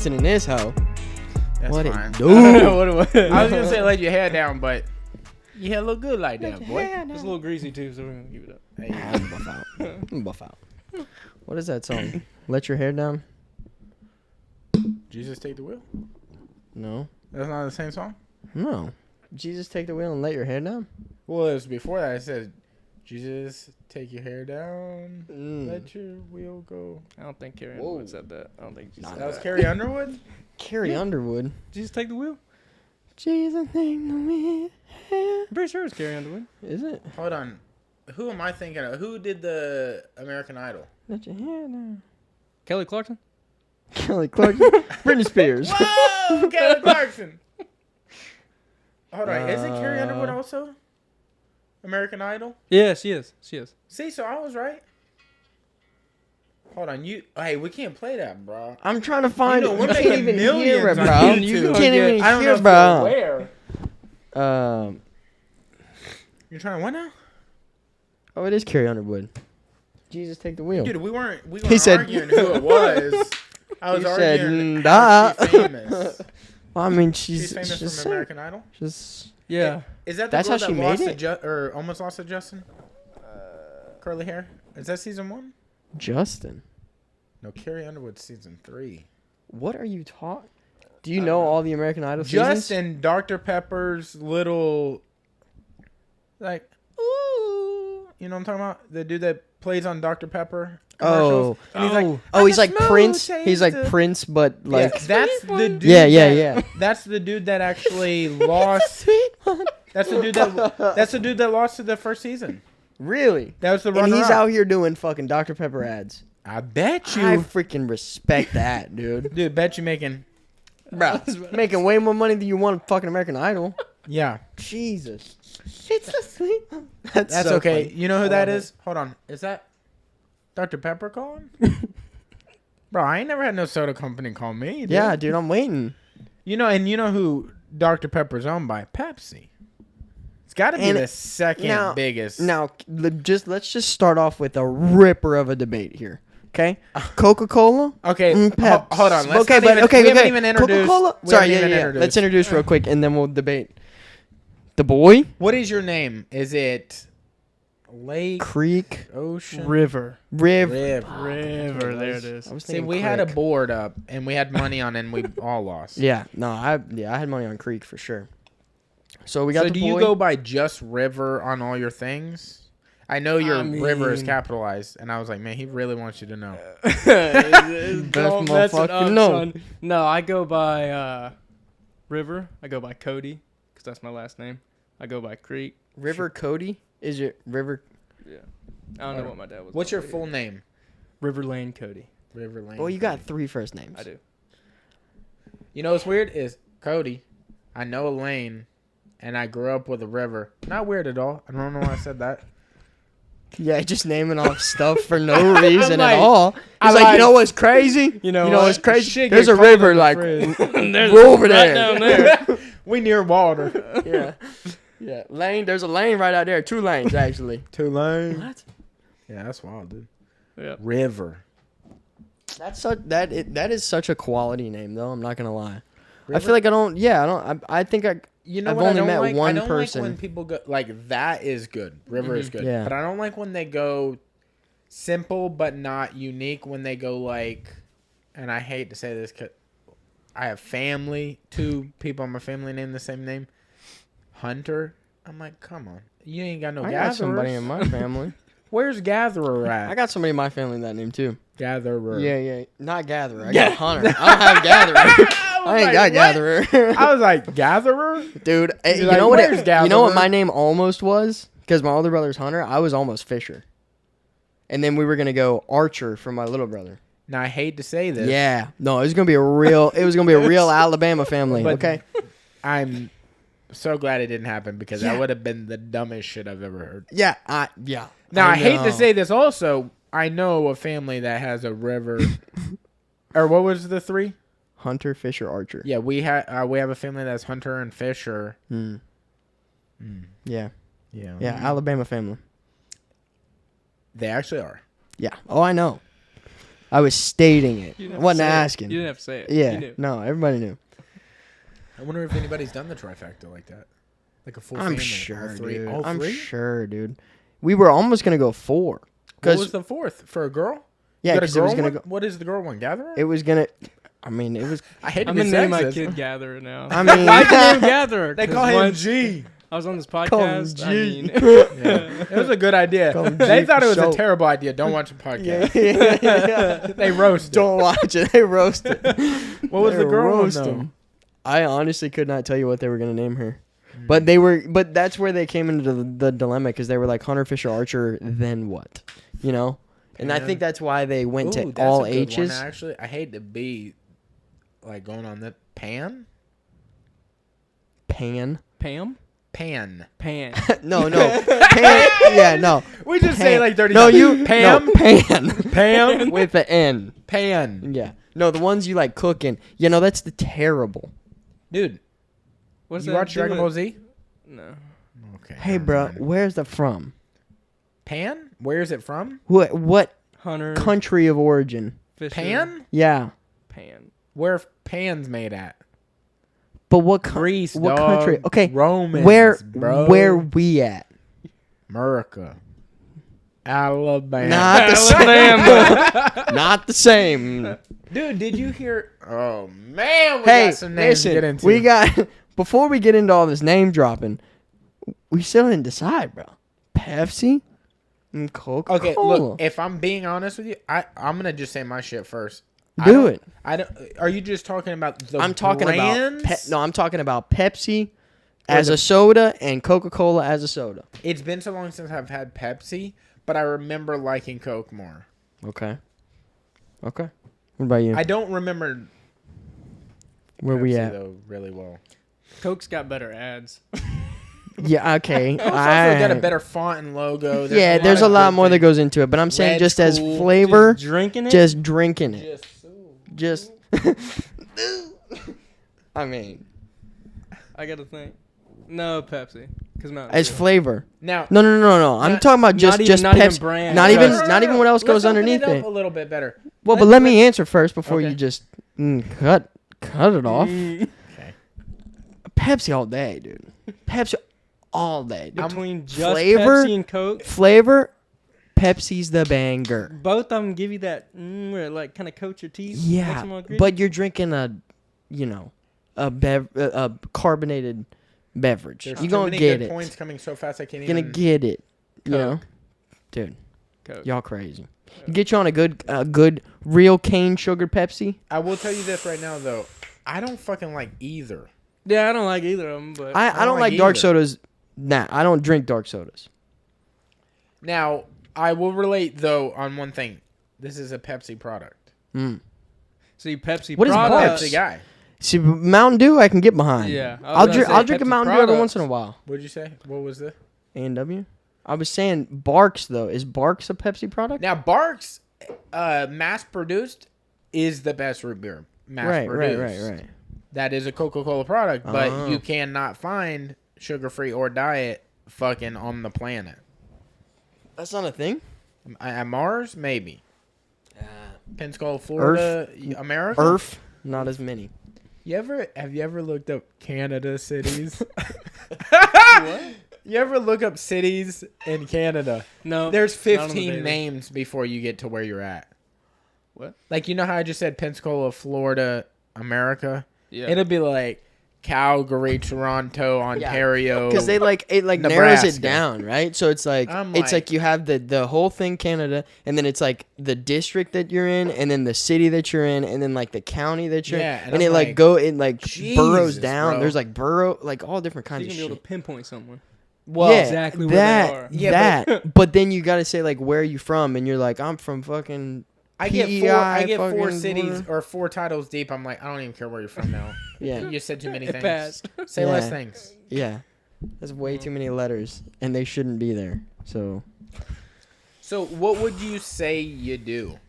dancing in this hoe. That's What fine. it do? What it was. I was gonna say let your hair down, but your hair look good like that, boy. It's a little greasy too, so we're gonna keep it up. Hey, I'm buff out. I'm buff out. What is that song? Let your hair down? Jesus take the wheel. No. That's not the same song. No. Jesus take the wheel and let your hair down? Well, it was before that. I said, Jesus take your hair down, Mm. let your wheel go. I don't think Carrie Whoa. Underwood said that. I don't think she said That was that. Carrie Underwood. Carrie Underwood. Jesus take the wheel. Jesus take the wheel. I'm pretty sure it's Carrie Underwood. Is it? Hold on. Who am I thinking of? Who did the American Idol? Let your hair down. Kelly Clarkson. Kelly Clarkson. Britney Spears. Whoa, Kelly Clarkson. Hold on. Is it Carrie Underwood also? American Idol? Yeah, she is. She is. See, so I was right. Hold on. Hey, we can't play that, bro. I'm trying to find You know, it. we're You making can't even millions hear it, on bro. YouTube. You can't even I don't know hear, if bro. you're aware. You're trying to what now? Oh, it is Carrie Underwood. Jesus take the wheel. Dude, we weren't He said- arguing who it was. I was He said, arguing "Nah." how she's famous. Well, I mean, She's famous just from American Idol. Just Yeah. Is that the That's girl how that she lost made to or almost lost to Justin? Curly hair. Is that season 1? Justin. No, Carrie Underwood season 3. What are you talking? Do you know all the American Idol seasons? Justin, Dr. Pepper's little, like, ooh, you know what I'm talking about? The dude that plays on Dr. Pepper commercials. Oh, And he's like, he's like smooth Prince. He's like taste. Prince, but like Yeah, that's the dude. yeah. That's the dude that actually lost. Sweet one. That's the dude that lost to the first season. Really? That was the And runner he's up. out here doing fucking Dr. Pepper ads. I bet you, I freaking respect that, dude. dude. Bet you making. Bro, making way more money than you want fucking American Idol. Yeah, Jesus. It's a sweet one. that's so okay. funny. You know who I that love is? Hold on. Is that Dr. Pepper calling? Bro, I ain't never had no soda company call me. Dude. Yeah, dude, I'm waiting. You know who Dr. Pepper's owned by? Pepsi. It's got to be And the second biggest. Now, let's just start off with a ripper of a debate here. Okay, Coca-Cola. Okay, Pepsi. hold on. Let's okay, not but even, okay, we okay. haven't even introduced. Coca-Cola. we Sorry, haven't yeah. even introduced. Let's introduce real quick, and then we'll debate. The boy, What is your name? Is it Lake, Creek, Ocean, River. River. River. There it is. I was See, thinking we had a Creek. board up and we had money on it and we all lost. Yeah, no, I had money on Creek for sure. So we got So the do boy. you go by just River on all your things? I know your River is mean- capitalized, and I was like, man, he really wants you to know. Best Don't mess it motherfucker up, know. son. No, I go by River. I go by Cody because that's my last name. I go by Creek. River Cody? Is it River? Yeah. I don't know what my dad was. What's your called. full name? River Lane Cody. River Lane. Well, you got 3 first names. I do. You know what's weird is Cody. I know a lane, and I grew up with a river. Not weird at all. I don't know why I said that. Yeah, just naming off stuff for no reason like- at all. He's I like, like- you know what's crazy? You know what's what? crazy? Shit There's get a cold river in the like fridge. we're over Right there. down there. We near water. Yeah, yeah. Lane. There's a lane right out there. 2 lanes actually. 2 lanes. What? Yeah, that's wild, dude. Yeah. River. That's such that is such a quality name though. I'm not gonna lie. I River? feel like I don't. Yeah, I don't. I think I. You know I've what I only don't met like? one I don't person. like when people go like that is good. River is good. Yeah. But I don't like when they go simple but not unique. When they go like, and I hate to say this, 'cause I have family. 2 people in my family name the same name. Hunter. I'm like, come on, you ain't got no I got somebody in gatherers. my family. Where's Gatherer at? I got somebody in my family that name too. Gatherer. Yeah. Not gatherer. I got hunter. I don't have gatherer. I ain't got gatherer. I was like, Gatherer? Dude, you like, know what? "Where's You know what Gatherer?" my name almost was? Because my older brother's Hunter. I was almost Fisher. And then we were gonna go Archer for my little brother. Now I hate to say this. Yeah. No, it was gonna be a real. It was gonna be a real Alabama family. But Okay. I'm so glad it didn't happen because Yeah. that would have been the dumbest shit I've ever heard. Yeah. Now I hate know. to say this also. I know a family that has a river. Or what was the 3? Hunter, Fisher, Archer. Yeah, we have a family that's Hunter and Fisher. Yeah. Yeah. Yeah. Alabama family. They actually are. Yeah. Oh, I know. I was stating it. You I didn't wasn't have to say it. asking. You didn't have to say it. Yeah. You knew. No, everybody knew. I wonder if anybody's done the trifecta like that. Like a full I'm family. sure, all three. dude. All I'm three? sure, dude. We were almost gonna go 4. What was the fourth? For a girl? Yeah, You got a 'cause it girl was gonna one? go. What is the girl one? Gatherer? It was gonna. I mean, it was. I hate to I'm be gonna name my sexist. kid Gatherer now. I mean, Why'd you name Gatherer? They 'Cause call him once G. I was on this Call him podcast. I G. mean, Yeah. It was a good idea. Call him They G thought it was for a sure. terrible idea. Don't watch the podcast. yeah. They roast. Don't watch it. They roasted. What was the girl one though? I honestly could not tell you what they were gonna name her, but they were. But that's where they came into the dilemma because they were like Hunter Fisher Archer. Then what? You know. And I think that's why they went Ooh, to that's all a good H's. one, actually, I hate to be like going on that Pan. Pam? Pan. Pan. No. Pan. Yeah, no. We just Pan. say like 30 No, times. you Pam. No, pan. Pam. With the N. Pan. Yeah. No, the ones you like cooking. You know, that's the terrible. Dude, What's you that watch do Dragon with- Ball Z? No. Okay. Hey, never bro, mind. where's the from? Pan? Where is it from? What Hunter country of origin? Fisher. Pan? Yeah. Pan. Where Pan's made at? But what Greece, what dog. country? Okay. Romans, Where bro. we at? America. Alabama. Not the same. Not the same. Dude, did you hear? Oh, man. We Hey, got some names to get listen. into. We got before we get into all this name dropping, we still didn't decide, bro. Pepsi and Coca-Cola. Okay, look, if I'm being honest with you, I'm going to just say my shit first. Do it. I don't. Are you just talking about the I'm talking brands? about I'm talking about Pepsi as a soda and Coca-Cola as a soda. It's been so long since I've had Pepsi, but I remember liking Coke more. Okay. What about you? I don't remember Where Pepsi, we at? though, really well. Coke's got better ads. Yeah, okay. It's also got a better font and logo. Yeah, there's a of lot good more that things. goes into it, but I'm saying Red's just as cool. flavor, Just drinking it? just drinking it. Just Just I mean, I gotta think. No, Pepsi. Cause as flavor. now, No. I'm Not- talking about just not even Pepsi. brand. Not No, even no, not even what else goes Let's open underneath it up it. a little bit better. Well, but let me answer first before you just cut it off. Okay. Pepsi all day, dude. Pepsi all day. Dude. Between just flavor- Pepsi and Coke, Flavor, Pepsi's the banger. both of them give you that where it like kind of coat your teeth. makes Yeah, them all gritty. but you're drinking a carbonated beverage. There's You're too gonna many get good it. points coming so fast I can't You're gonna even. get it. You Coke. know, dude, Coke. y'all crazy. Get you on a good real cane sugar Pepsi. I will tell you this right now, though. I don't fucking like either. Yeah, I don't like either of them, but I don't like dark sodas. Nah, I don't drink dark sodas. Now, I will relate, though, on one thing. This is a Pepsi product. see Pepsi. What is I'm a products, Pepsi guy. See, Mountain Dew I can get behind. Yeah, I was I'll gonna drink. say I'll drink a Pepsi Mountain Dew every once products. in a while. What'd you say? What was the? A&W. I was saying Barks though. Is Barks a Pepsi product? Now, Barks, mass-produced, is the best root beer. Mass-produced. Right. That is a Coca-Cola product, but Oh. you cannot find sugar-free or diet fucking on the planet. That's not a thing. At Mars, maybe. Pensacola, Florida, America. Earth, not as many. Have you ever looked up Canada cities? What? You ever look up cities in Canada? No, There's not on the 15 daily. names before you get to where you're at. What? Like, you know how I just said Pensacola, Florida, America? Yeah, It'll be like Calgary, Toronto, Ontario. Because they narrows Nebraska. it down, right? So it's like I'm it's like- like you have the whole thing Canada, and then it's like the district that you're in, and then the city that you're in, and then like the county that you're Yeah, in, and and I'm it like, burrows Jesus, down. bro. There's like all different so kinds you of can be able shit. to pinpoint someone. Well, yeah, exactly where that, they are. Yeah, but then you gotta say like where are you from, and you're like I'm from fucking. I get four fucking cities whatever. or 4 titles deep. I'm like, I don't even care where you're from now. Yeah, You said too many It things. passed. Say less Yeah. things. yeah. That's way too many letters, and they shouldn't be there. So So, what would you say you do?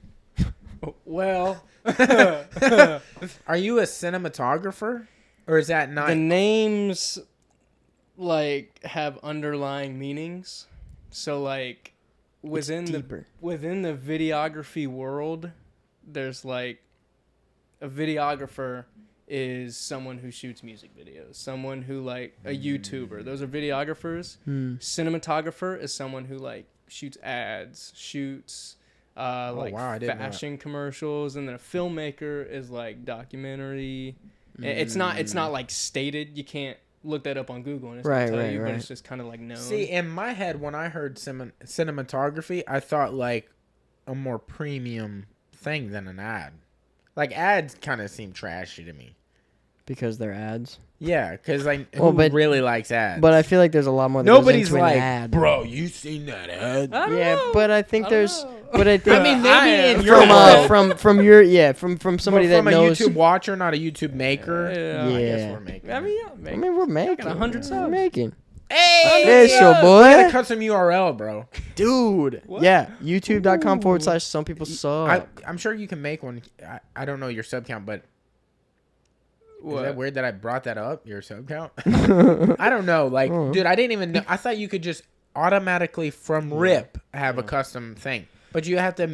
Well, Are you a cinematographer, or is that not? the names like have underlying meanings. So like within deeper. the videography world, there's like a videographer is someone who shoots music videos, someone who like a YouTuber. Those are videographers. Cinematographer is someone who like shoots ads, shoots fashion commercials, and then a filmmaker is like documentary. It's not like stated. You can't look that up on Google and it's gonna tell you, but it's just kind of like known. See, in my head, when I heard cinematography, I thought like a more premium thing than an ad. Like ads kind of seem trashy to me. Because they're ads. Yeah, because who really likes ads? But I feel like there's a lot more. That Nobody's goes into like, an ad. bro, you seen that ad? But I think there's. But I think. I mean, maybe in your from your from somebody that knows. From a YouTube watcher, not a YouTube maker. Yeah. I guess we're making. I mean, we're making. Got 100 subs. We're making. Hey, official boy. We got a custom URL, bro. Dude. What? Yeah. YouTube.com/ some people suck. I'm sure you can make one. I don't know your sub count, but. What? Is that weird that I brought that up? Your sub count? I don't know. Like, dude, I didn't even know. I thought you could just automatically from rip have a custom thing, but you have to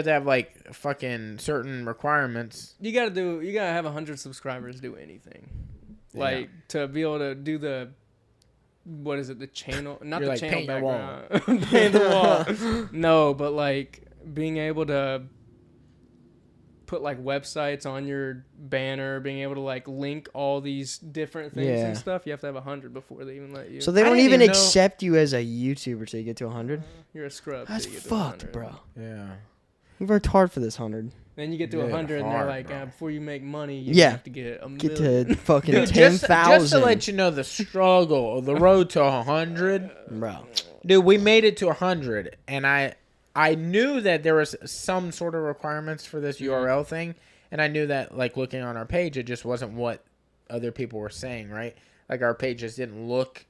have like fucking certain requirements. You gotta have 100 subscribers to do anything. Like to be able to do the. What is it? The channel, not the channel background. Paint the wall. No, but like being able to put like websites on your banner, being able to like link all these different things and stuff. You have to have 100 before they even let you. So they don't even accept you as a YouTuber till you get to 100. You're a scrub. That's till you get fucked, to 100. bro. Yeah. We worked hard for this 100. Then you get to 100, and they're like, before you make money, you have to get a million. Get to fucking Dude, 10,000. Just to let you know the struggle, the road to 100, bro. Dude, we made it to 100, and I knew that there was some sort of requirements for this URL thing, and I knew that like looking on our page, it just wasn't what other people were saying, right? Like our page just didn't look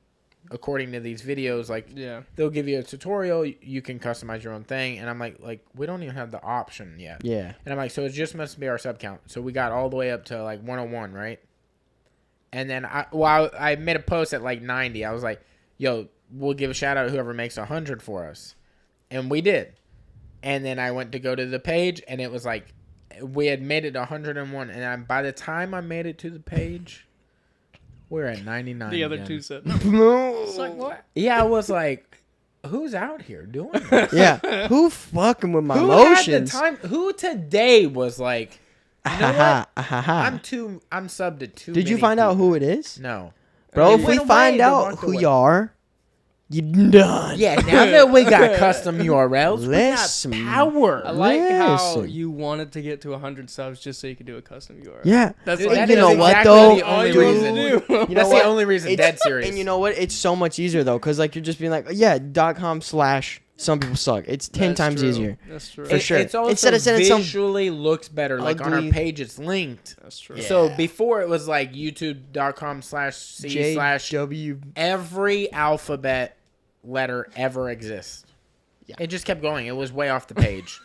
according to these videos. Like they'll give you a tutorial, you can customize your own thing, and I'm like we don't even have the option yet. Yeah. And I'm like, so it just must be our sub count. So we got all the way up to like 101, right? And then I made a post at like 90. I was like, yo, we'll give a shout out to whoever makes 100 for us. And we did. And then I went to go to the page, and it was like we had made it 101. And by the time I made it to the page, we're at 99. The other again. two said, No. It's like, what? Yeah, I was like, who's out here doing this? Yeah. Who fucking with my Who emotions? had the time? Who today was like, you know what? I'm subbed to too Did you many find out people. who it is? No. Bro, It if we went find away, out they walked who away. you are, you done. Yeah, now that we got custom URLs, Listen. we got power. I like how Listen. you wanted to get to 100 subs just so you could do a custom URL. Yeah. That's Dude, like, that you is know what, exactly though? the only All you reason. need to do. You know That's what? the only reason. Dead serious. And you know what? It's so much easier, though, because like you're just being like, yeah, .com/ some people suck. It's 10 That's times true. easia. That's true. For sure. It's also Instead of sending some visually looks better. Like on our ugly- page, it's linked. That's true. Yeah. So before it was like youtube.com/c/ JW. every alphabet letter ever exists. Yeah. It just kept going. It was way off the page.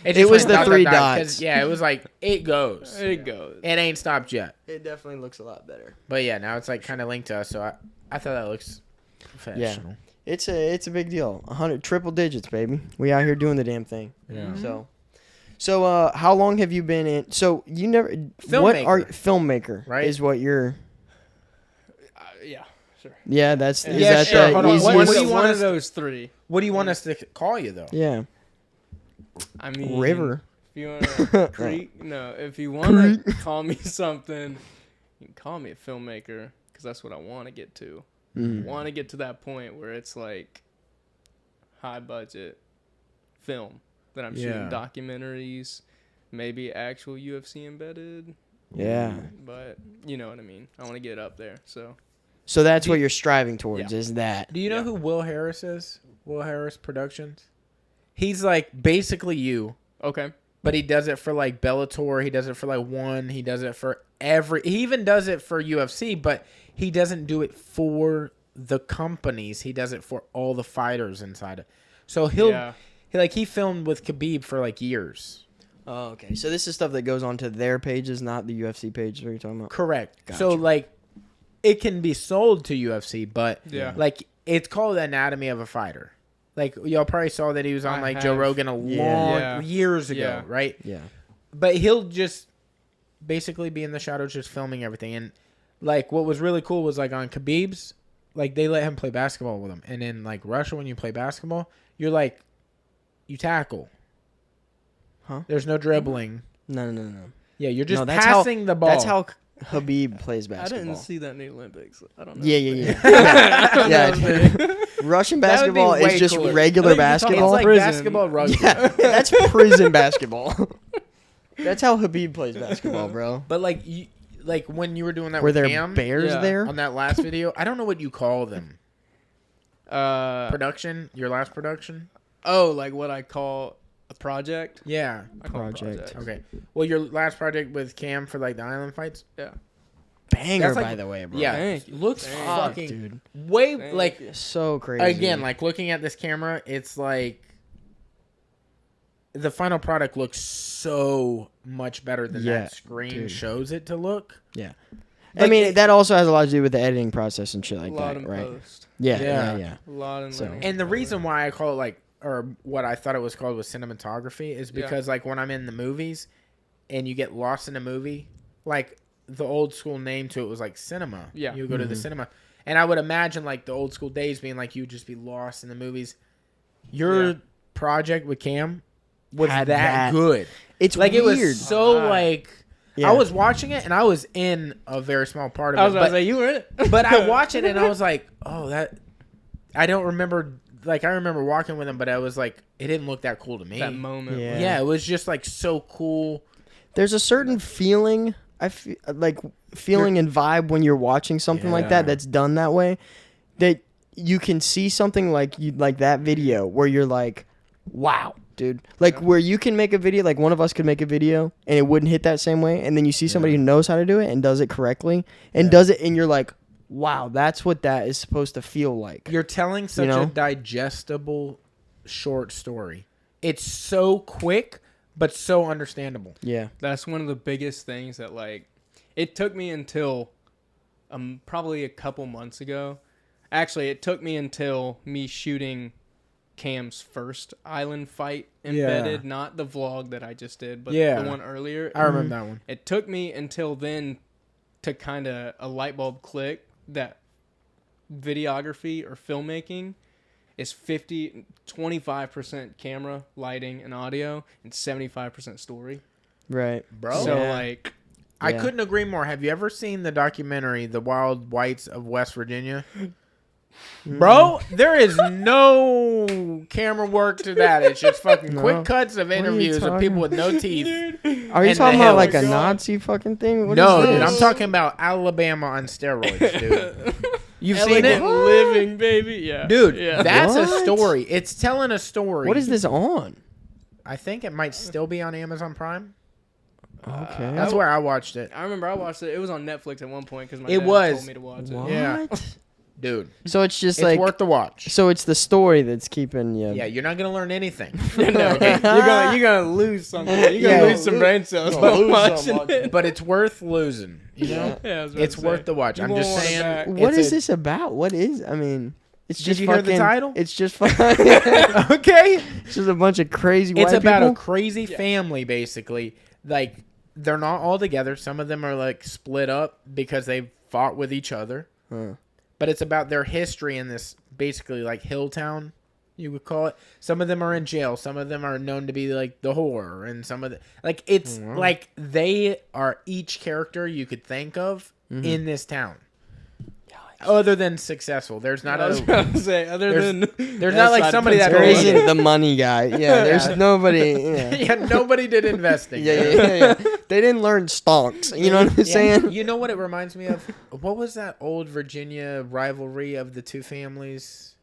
It just was went the three 'cause, dots. Yeah, it was like it goes. It goes. It ain't stopped yet. It definitely looks a lot better. But yeah, now it's like kind of linked to us. So I thought that looks professional. It's a big deal. 100 triple digits, baby. We out here doing the damn thing. Yeah. So how long have you been in? So you never what are filmmaker? Right? Is what you're. Yeah, sure. Yeah, that's is Yeah, that sure. the Hold on. easiest? What do you want one us of those three. What do you want us to call you though? Yeah, I mean, River. If you want to creek, no. If you want to call me something, you can call me a filmmaker because that's what I want to get to. Want to get to that point where it's like high budget film that I'm shooting documentaries, maybe actual UFC embedded. Yeah. But you know what I mean. I want to get up there. So that's what you're striving towards. Is that? Do you know who Will Harris is? Will Harris Productions. He's like basically you. okay. But he does it for like Bellator. He does it for like One. He does it for He even does it for UFC, but he doesn't do it for the companies. He does it for all the fighters inside it. So he filmed with Khabib for like years. Oh, okay. So this is stuff that goes onto their pages, not the UFC pages. What you're talking about? Correct. Gotcha. So like, it can be sold to UFC, but like it's called Anatomy of a Fighter. Like y'all probably saw that he was on I like Joe have. Rogan years ago, Yeah. right? Yeah. but he'll just basically be in the shadows just filming everything. And like what was really cool was like on Khabib's, like they let him play basketball with him. And in like Russia, when you play basketball, you're like, you tackle. Huh? There's no dribbling. No. Yeah, you're just that's passing the ball. That's how Khabib plays basketball. I didn't see that in the Olympics. I don't know. Yeah. Dude. Russian basketball is just cooler. regular basketball. It's like Prison. basketball rugby. Yeah, that's prison basketball. That's how Khabib plays basketball, bro. But like you, like when you were doing that Were with there Cam bears there? on that last video, I don't know what you call them. Production? Your last production? Oh, like what I call a project? Yeah. I call it Project. projects. Okay. Well, your last project with Cam for like the island fights? Yeah. Banger, That's like- by the way, bro. Yeah. Thank you. Looks Thank fucking dude. way Thank like you. So crazy. again, like looking at this camera, it's like the final product looks so much better than Yeah, that screen dude. shows it to look. Yeah. Like, I mean, that also has a lot to do with the editing process and shit like a lot that, in right? post. Yeah. Yeah. A lot in So- like, And the reason why I call it like, or what I thought it was called was cinematography is Yeah. because like when I'm in the movies and you get lost in a movie, like the old school name to it was like cinema. Yeah. You go to the cinema. And I would imagine like the old school days being like you would just be lost in the movies. Your Yeah. project with Cam was Had that that. good. It's Like weird. it was so Alright. like Yeah. I was watching it and I was in a very small part of I it. was about but to say, you were in it. but I watched it and I was like, oh, that. I don't remember. Like, I remember walking with him, but I was like, it didn't look that cool to me. That moment. Yeah. Yeah, it was just like so cool. There's a certain feeling, like feeling and vibe when you're watching something like Yeah. that that's done that way, that you can see something like that video where you're like, wow, dude. Like where you can make a video, like one of us could make a video and it wouldn't hit that same way, and then you see somebody who knows how to do it and does it correctly and does it, and you're like, wow, that's what that is supposed to feel like. You're telling such know? a digestible short story. It's so quick, but so understandable. Yeah. That's one of the biggest things that like it took me until probably a couple months ago. Actually, it took me until me shooting Cam's first island fight embedded, not the vlog that I just did, but the one earlier. I remember that one. It took me until then to kind of a light bulb click that videography or filmmaking is 25% camera, lighting, and audio, and 75% story. Right. Bro. So, Yeah. like, I Yeah. couldn't agree more. Have you ever seen the documentary, The Wild Whites of West Virginia? Bro, there is no camera work to that. It's just fucking quick cuts of are you interviews of talking- people with no teeth. Are you And talking the about like hills. a Nazi fucking thing? What No, is dude, this? I'm talking about Alabama on steroids, dude. You've seen elegant it? living, baby. Yeah. Dude, Yeah. that's a What? story. It's telling a story. What is this on? I think it might still be on Amazon Prime. Okay. That's where I watched it. I remember I watched it. It was on Netflix at one point because my It dad was. told me to watch it. What? Yeah. Dude, So it's just it's like, worth the watch. so it's the story that's keeping you. Yeah, you're not going to learn anything. You're gonna lose something. You're Yeah. gonna lose some brain cells You're by gonna lose watching some it. But it's worth losing. You know? Yeah, I was about It's to say. worth the watch. You I'm won't just want it saying. back. What it's is a- this about? What is? I mean, it's Did just you hear the fucking- title? It's just fucking. Okay. It's just a bunch of crazy It's white about people. a crazy family, basically. Like, they're not all together. Some of them are, like, split up because they fought with each other. Huh. But it's about their history in this, basically, like, hill town, you would call it. Some of them are in jail. Some of them are known to be, like, the whore. And some of the... Like, it's, like, they are each character you could think of in this town. Other than successful. There's not I was a... about to say, other There's- than There's not, like, somebody that... There made isn't it. the money guy. Yeah, there's Yeah. nobody. Yeah. Yeah, nobody did investing. Yeah. They didn't learn stonks. You know what I'm Yeah. saying? You know what it reminds me of? What was that old Virginia rivalry of the two families?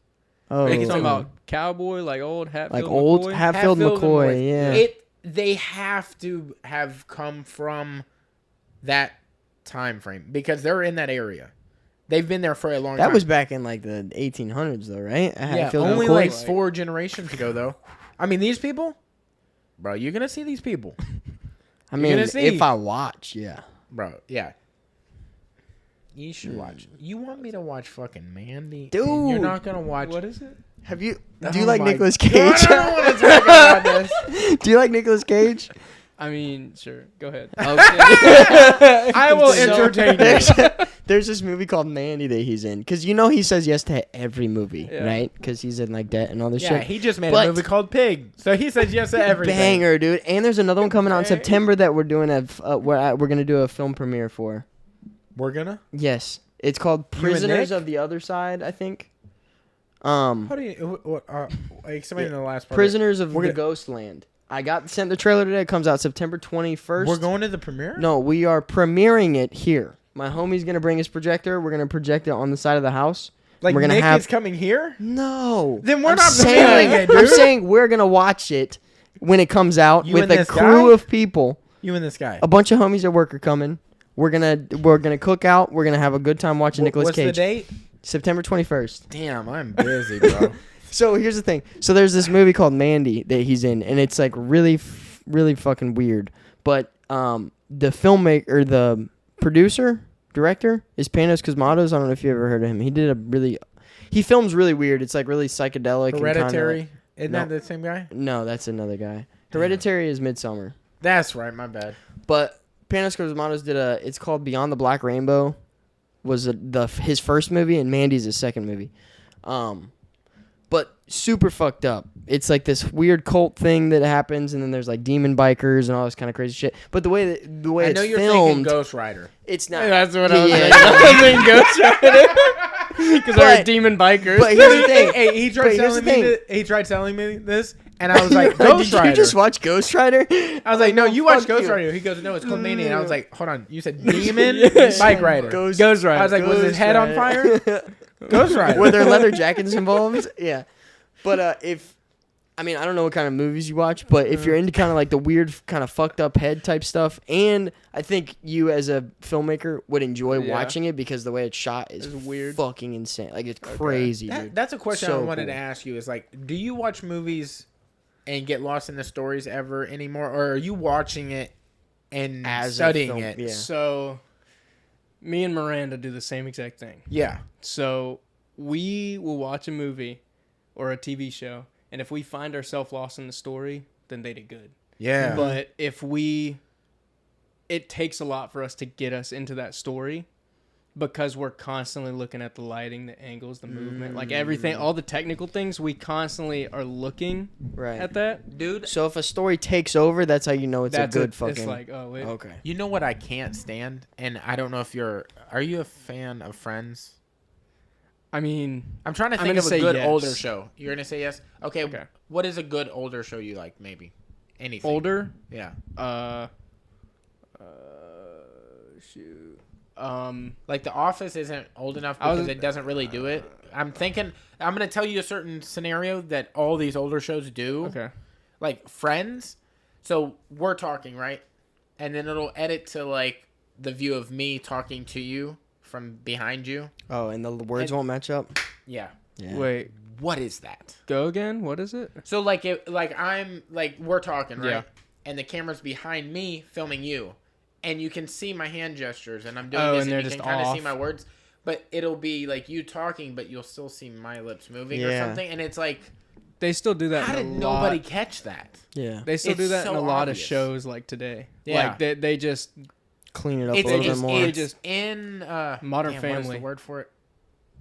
Oh, Are you talking about cowboy, like old Hatfield, like old McCoy? Hatfield Hatfield and McCoy. Wood. Yeah. They have to have come from that time frame because they're in that area. They've been there for a long time. That was back in like the 1800s, though, right? yeah, Hatfield only McCoy. like 4 generations ago, though. I mean, these people, bro, you're gonna see these people, I you're mean, gonna see. if I watch, yeah. bro. Yeah, you should watch. You want me to watch fucking Mandy? Dude. And you're not gonna watch. What is it? Have you? Oh Do you like my Nicolas God, Cage? I don't want to talk about this. Do you like Nicolas Cage? I mean, sure. Go ahead. I will entertain you. There's this movie called Mandy that he's in. Because you know he says yes to every movie, Yeah. right? Because he's in like debt and all this Yeah, shit. he just made But- a movie called Pig, so he says yes to everything. Banger, dude. And there's another one coming out in Bang. September that we're doing we're gonna do a film premiere for. We're gonna. Yes, it's called You and Prisoners Nick? of the Other Side, I think. How do you? Explain the last part. Prisoners of We're the gonna- Ghostland. I got sent the trailer today. It comes out September 21st. We're going to the premiere. No, we are premiering it here. My homie's gonna bring his projector. We're gonna project it on the side of the house. like we're gonna Nick have- is coming here. No. Then we're I'm not saying, premiering it, dude. I'm saying we're gonna watch it when it comes out You with and a this crew guy? of people. You and this guy. A bunch of homies at work are coming. We're gonna cook out. We're gonna have a good time watching Nicolas What's Cage. the date? September 21st. Damn, I'm busy, bro. So here's the thing. So there's this movie called Mandy that he's in, and it's like really fucking weird. But the filmmaker, the producer, director is Panos Cosmatos. I don't know if you ever heard of him. He films really weird. It's like really psychedelic. Hereditary. And Isn't No. that the same guy? no, that's another guy. Hereditary is Midsummer. That's right. My bad. But Panos Cosmatos did it's called Beyond the Black Rainbow, was his first movie, and Mandy's his second movie. But super fucked up. It's like this weird cult thing that happens, and then there's like demon bikers and all this kind of crazy shit. But the way I it's know you're filmed, thinking Ghostrider. it's not. That's what Yeah, I was yeah, thinking. I was thinking Ghostrider. Because they're But- demon bikers. But here's the thing. Hey, he tried But here's telling the me thing. he tried telling me this, and I was like, Did Ghostrider. you just watch Ghostrider? I was like, no, you watched fuck you. Ghostrider. He goes, no, it's called Mandy. And I was like, hold on, you said demon bike rider. Ghostrider. I was like, was his head on fire? Ghostrider. Were there leather jackets involved? Yeah. But I don't know what kind of movies you watch, but if you're into kind of like the weird, kind of fucked up head type stuff, and I think you as a filmmaker would enjoy Yeah. watching it because the way it's shot is It's weird. fucking insane. Like it's crazy, dude. That's a question So I wanted to cool. ask you. Is like, do you watch movies and get lost in the stories ever anymore, or are you watching it and As a studying film- it? yeah. So, me and Miranda do the same exact thing. Yeah. So, we will watch a movie or a TV show, and if we find ourselves lost in the story, then they did good. Yeah. But it takes a lot for us to get us into that story because we're constantly looking at the lighting, the angles, the movement, like everything, all the technical things. We constantly are looking Right. at that. Dude, So if a story takes over, that's how you know it's That's a good it. fucking. It's like, oh, wait. Okay. you know what I can't stand, and I don't know if are you a fan of Friends? I mean, I'm trying to I'm think gonna of a say good yes. older show. You're gonna say yes? Okay. Okay. What is a good older show you like? Maybe anything. older, Yeah. shoot. Like The Office isn't old enough I was- because it doesn't really do it. I'm thinking I'm gonna tell you a certain scenario that all these older shows do. Okay. Like Friends. So we're talking, right? And then it'll edit to like the view of me talking to you from behind you. Oh, and the words won't match up. Yeah. Yeah. Wait, What is that? go again? What is it? So like I'm like we're talking, right? Yeah. And the camera's behind me filming you. And you can see my hand gestures and I'm doing Oh, this and and they're you just can kind of see off. my words. But it'll be like you talking, but you'll still see my lips moving or Yeah. something. And it's like, They still do that. how in did a lot. nobody catch that? Yeah. They still It's do that in so a lot obvious. of shows like today. Yeah. Like they just Clean it up It's, a little bit it's, more. it's Just- in Modern damn, What is Family. the word for it?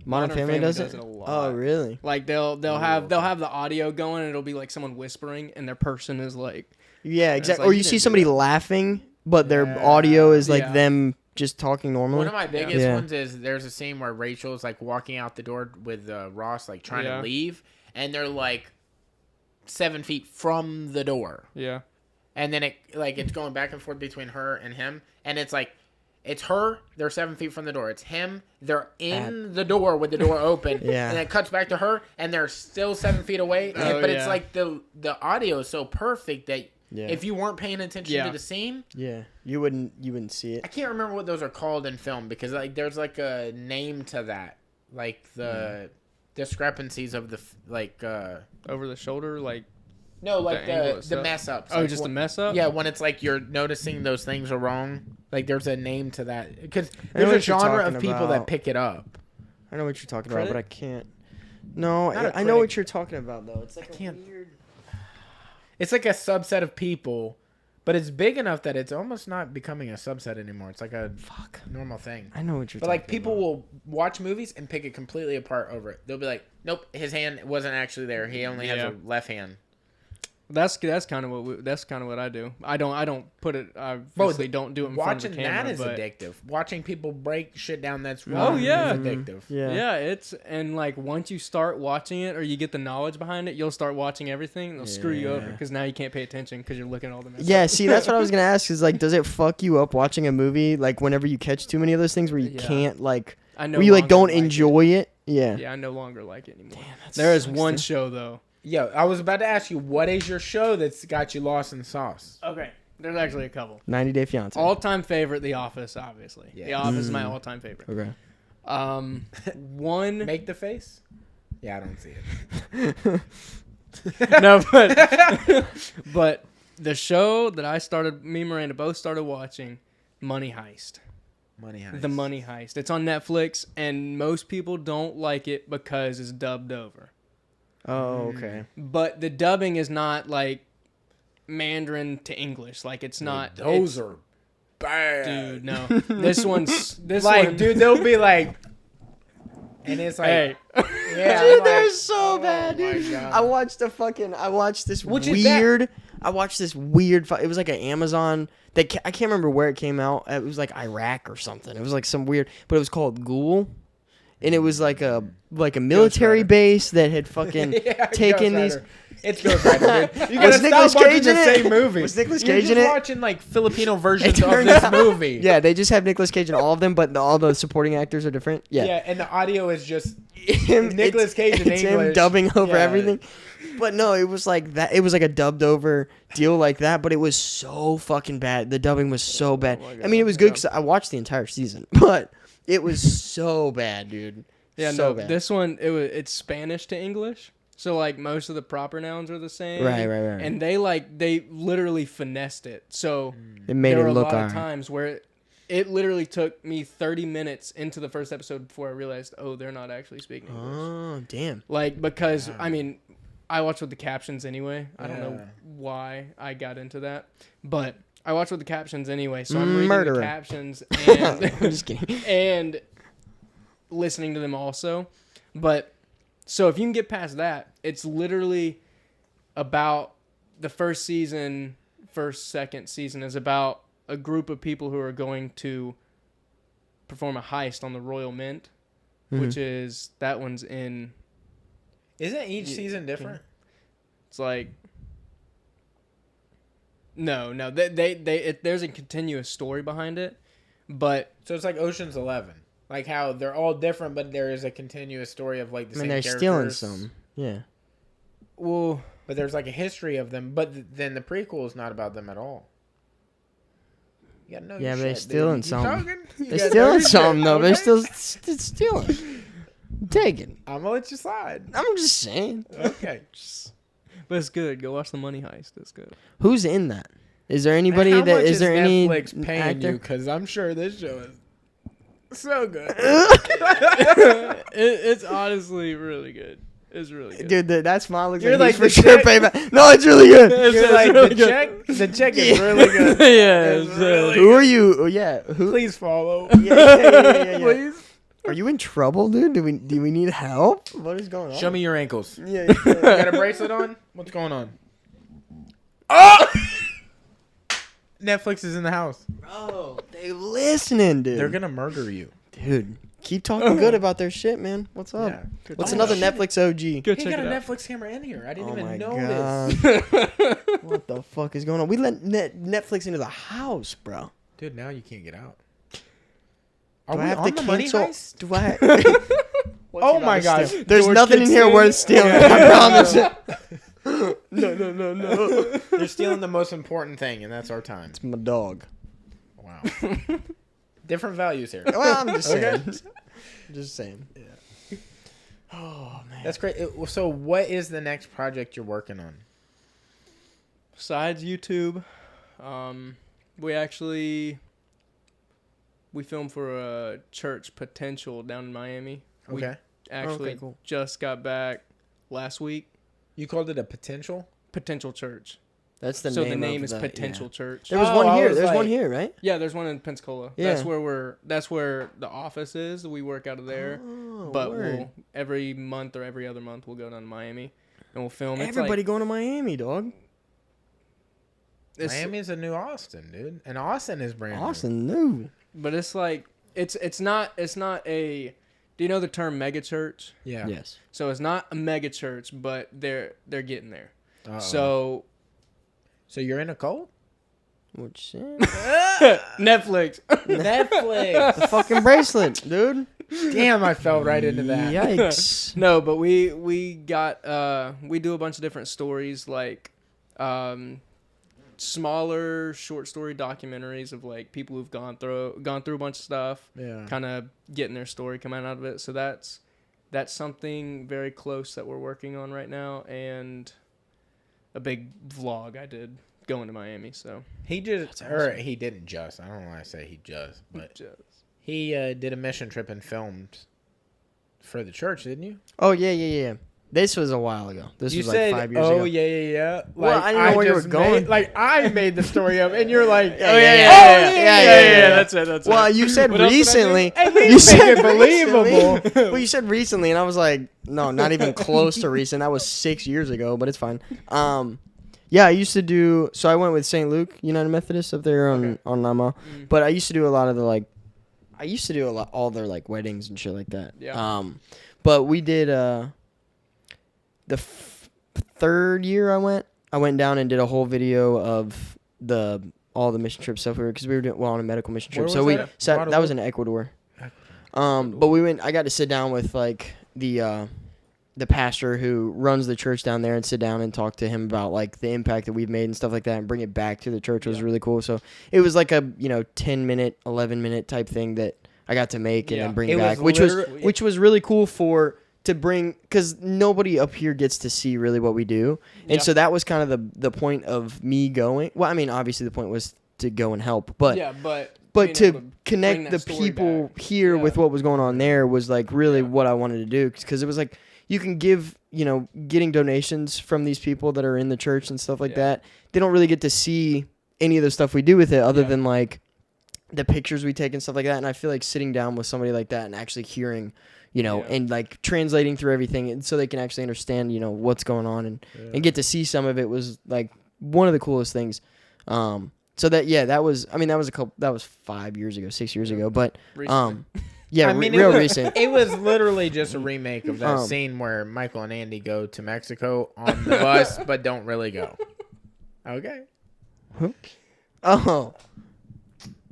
Modern Family does it. a lot. Oh, really? Like they'll have the audio going and it'll be like someone whispering and their person is like Yeah, it's exactly. like, Or you you see didn't do somebody that. laughing, but their Yeah. audio is like Yeah. them just talking normally. One of my biggest Yeah. ones is there's a scene where Rachel's like walking out the door with Ross, like trying Yeah. to leave, and they're like 7 feet from the door, yeah. and then it's going back and forth between her and him, and it's like it's her, they're 7 feet from the door. It's him, they're in the door with the door open, Yeah. and then it cuts back to her, and they're still 7 feet away. Oh, but it's yeah. like the audio is so perfect that Yeah. if you weren't paying attention Yeah. to the scene. Yeah, you wouldn't see I it. can't remember what those are called in film because like there's like a name to that, like the discrepancies of the Over the shoulder, like no, like The angle the itself. mess ups. oh, Like, just a when- mess up. Yeah, when it's like you're noticing those things are wrong. Like there's a name to that because I know there's a what you're genre talking of people about. that pick it up. I know what you're talking Critic? about, but I can't. No, Not a I know what critic. you're talking about though. It's like can't- a weird. It's like a subset of people, But it's big enough that it's almost not becoming a subset anymore. It's like a normal thing. I know what you're But talking like people about. will watch movies and pick it completely apart over it. They'll be like, nope, his hand wasn't actually there. He only has a left hand. That's kind of what I do. I don't put it. I obviously don't do it in front of the camera. Watching that is but addictive. Watching people break shit down that's wrong is addictive. Yeah, it's and like once you start watching it or you get the knowledge behind it, you'll start watching everything. And they'll screw you over because now you can't pay attention because you're looking at all the messages. Yeah, see, that's what I was gonna ask. Is like, does it fuck you up watching a movie? Like, whenever you catch too many of those things where you can't like, where you like don't enjoy it. Yeah. Yeah, I no longer like it anymore. Damn, there is one show though. Yo, I was about to ask you, what is your show that's got you lost in the sauce? Okay, there's actually a couple. 90 Day Fiance. All-time favorite, The Office, obviously. Yeah. The Office is my all-time favorite. Okay. One. Make the face? Yeah, I don't see it. No, but the show that me and Miranda both started watching, Money Heist. Money Heist. The Money Heist. It's on Netflix, and most people don't like it because it's dubbed over. Oh, okay. But the dubbing is not like Mandarin to English. Like it's not. Those are bad. Dude, no. This like, one. dude, they'll be like, and it's like, Hey. yeah, Dude, I'm they're like, so bad, dude. my God. I watched this Which is that? weird. I watched this weird. It was like an Amazon. I can't remember where it came out. It was like Iraq or something. It was like some weird, but it was called Ghoul. And it was like a military base that had fucking taken these. It's Ghostrider, dude. You Was gotta Nicolas stop watching Cage the in it? same movie. Was Nicolas You're Cage just in it? watching like Filipino versions of turned this out- movie. Yeah, they just have Nicolas Cage in all of them, but all the supporting actors are different. Yeah, Yeah, and the audio is just him, Nicolas Cage in it's English. him dubbing over Yeah. everything. But no, it was like that. It was like a dubbed over deal like that, but it was so fucking bad. The dubbing was so bad. my I mean, it was good because I watched the entire season, but it was so bad, dude. Yeah, so no. bad. This one, it's Spanish to English. So like most of the proper nouns are the same. Right. And they literally finessed it. So It made there it were look a lot of alright. times where it literally took me 30 minutes into the first episode before I realized, oh, they're not actually speaking English. Oh, damn. Like, because, I mean, I watch with the captions anyway. I don't know Yeah. why I got into that. But I watch with the captions anyway. So I'm reading Murderer. the captions and, I'm just kidding. and listening to them also. But, so if you can get past that, it's literally about the second season is about a group of people who are going to perform a heist on the Royal Mint, which is, that one's in... Isn't each season different? It's like no. There's a continuous story behind it, but So it's like Ocean's 11. Like how they're all different, but there is a continuous story of like the I mean, same they're characters. stealing some. Yeah. well, But there's like a history of them. But then the prequel is not about them at all. You gotta know Yeah, your but they're shit, dude. stealing You some. talking? You They're gotta know stealing your some, shit, though. They're okay? still stealing. Taking. I'm gonna let you slide. I'm just saying. Okay. but it's good. Go watch the Money Heist. It's good. Who's in that? Is there anybody How that much is there any Netflix paying actor? you? Because I'm sure this show is so good. It's honestly really good. It's really good. Dude, that smile looks You're like like he's for the sure check- payback. No, it's really good. You're like really the good. check. The check is really good. yeah, It's it's, really Who are you? Oh, yeah. Who? Please follow. Yeah. Please. Are you in trouble, dude? Do we need help? What is going on? Show me your ankles. Yeah. You got a bracelet on? What's going on? Oh! Netflix is in the house. Bro, they listening, dude. They're gonna murder you. Dude, keep talking good about their shit, man. What's up? Yeah. What's Oh, another shit. Netflix OG? Go He check got a it out. Netflix camera in here. I didn't Oh even my know god. this. What the fuck is going on? We let Netflix into the house, bro. Dude, now you can't get out. Are Do we I have on to the money cancel? heist? Do I? What's Oh he about my to God. steal? There's George nothing in can here steal? worth stealing. I promise. No. They're stealing the most important thing, and that's our time. It's my dog. Wow. Different values here. Well, I'm just saying. Okay. Just saying. Yeah. Oh man. That's great. So, what is the next project you're working on? Besides YouTube, we filmed for a church potential down in Miami. We Okay. actually Okay, cool. just got back last week. You called it a potential? Potential church. That's the so name. the name of is the, Potential yeah. Church. There was Oh, one I here. was There's one like- here, right? Yeah, there's one in Pensacola. Yeah. That's where the office is. We work out of there. Oh, But word. we'll every month or every other month we'll go down to Miami and we'll film. It's Everybody like, going to Miami, dog. Miami's a new Austin, dude, and Austin is brand new. Austin, no. but it's like it's not a. Do you know the term megachurch? Yeah. Yes. So it's not a megachurch, but they're getting there. Uh-oh. So you're in a cult? Which shit? Netflix. Netflix. The fucking bracelet, dude. Damn, I fell right into that. Yikes. No, but we got we do a bunch of different stories like smaller short story documentaries of like people who've gone through a bunch of stuff, Yeah. kind of getting their story coming out of it. So that's something very close that we're working on right now, and a big vlog I did going to Miami. So He just, or he didn't just. I don't know why I say he just, but he did a mission trip and filmed for the church, didn't you? Oh, yeah. This was a while ago. This You was said, like 5 years ago. oh, yeah. Well, I didn't know where you were just going. I made the story up, and you're like, Yeah. That's it. Well, you said What else did I do? recently. At least You make said it believable. recently. Well, you said recently, and I was like, no, not even close to recent. That was 6 years ago, but it's fine. Yeah, I used to do. So I went with St. Luke United Methodist up there on Lama, but I used to do a lot of the all their like weddings and shit like that. Yeah. But we did the third year I went down and did a whole video of all the mission trip stuff because we were doing on a medical mission trip. Where So was we that? sat, that was in Ecuador. But we went. I got to sit down with like the pastor who runs the church down there and sit down and talk to him about like the impact that we've made and stuff like that and bring it back to the church. It was really cool. So it was like a 10-minute, 11-minute type thing that I got to make and then bring It back, was which was really cool to bring, because nobody up here gets to see really what we do. And so that was kind of the point of me going. Well, I mean, obviously the point was to go and help, but being to able connect bring the that story people back. here with what was going on there was like really Yeah. what I wanted to do, because it was like you can give, getting donations from these people that are in the church and stuff like that. They don't really get to see any of the stuff we do with it other than like the pictures we take and stuff like that. And I feel like sitting down with somebody like that and actually hearing, and like translating through everything, and so they can actually understand, what's going on and get to see some of it was like one of the coolest things. So that was 5 years ago, 6 years ago, but Recently. yeah, I mean, real it was, recent. It was literally just a remake of that scene where Michael and Andy go to Mexico on the bus, but don't really go. Okay. Oh,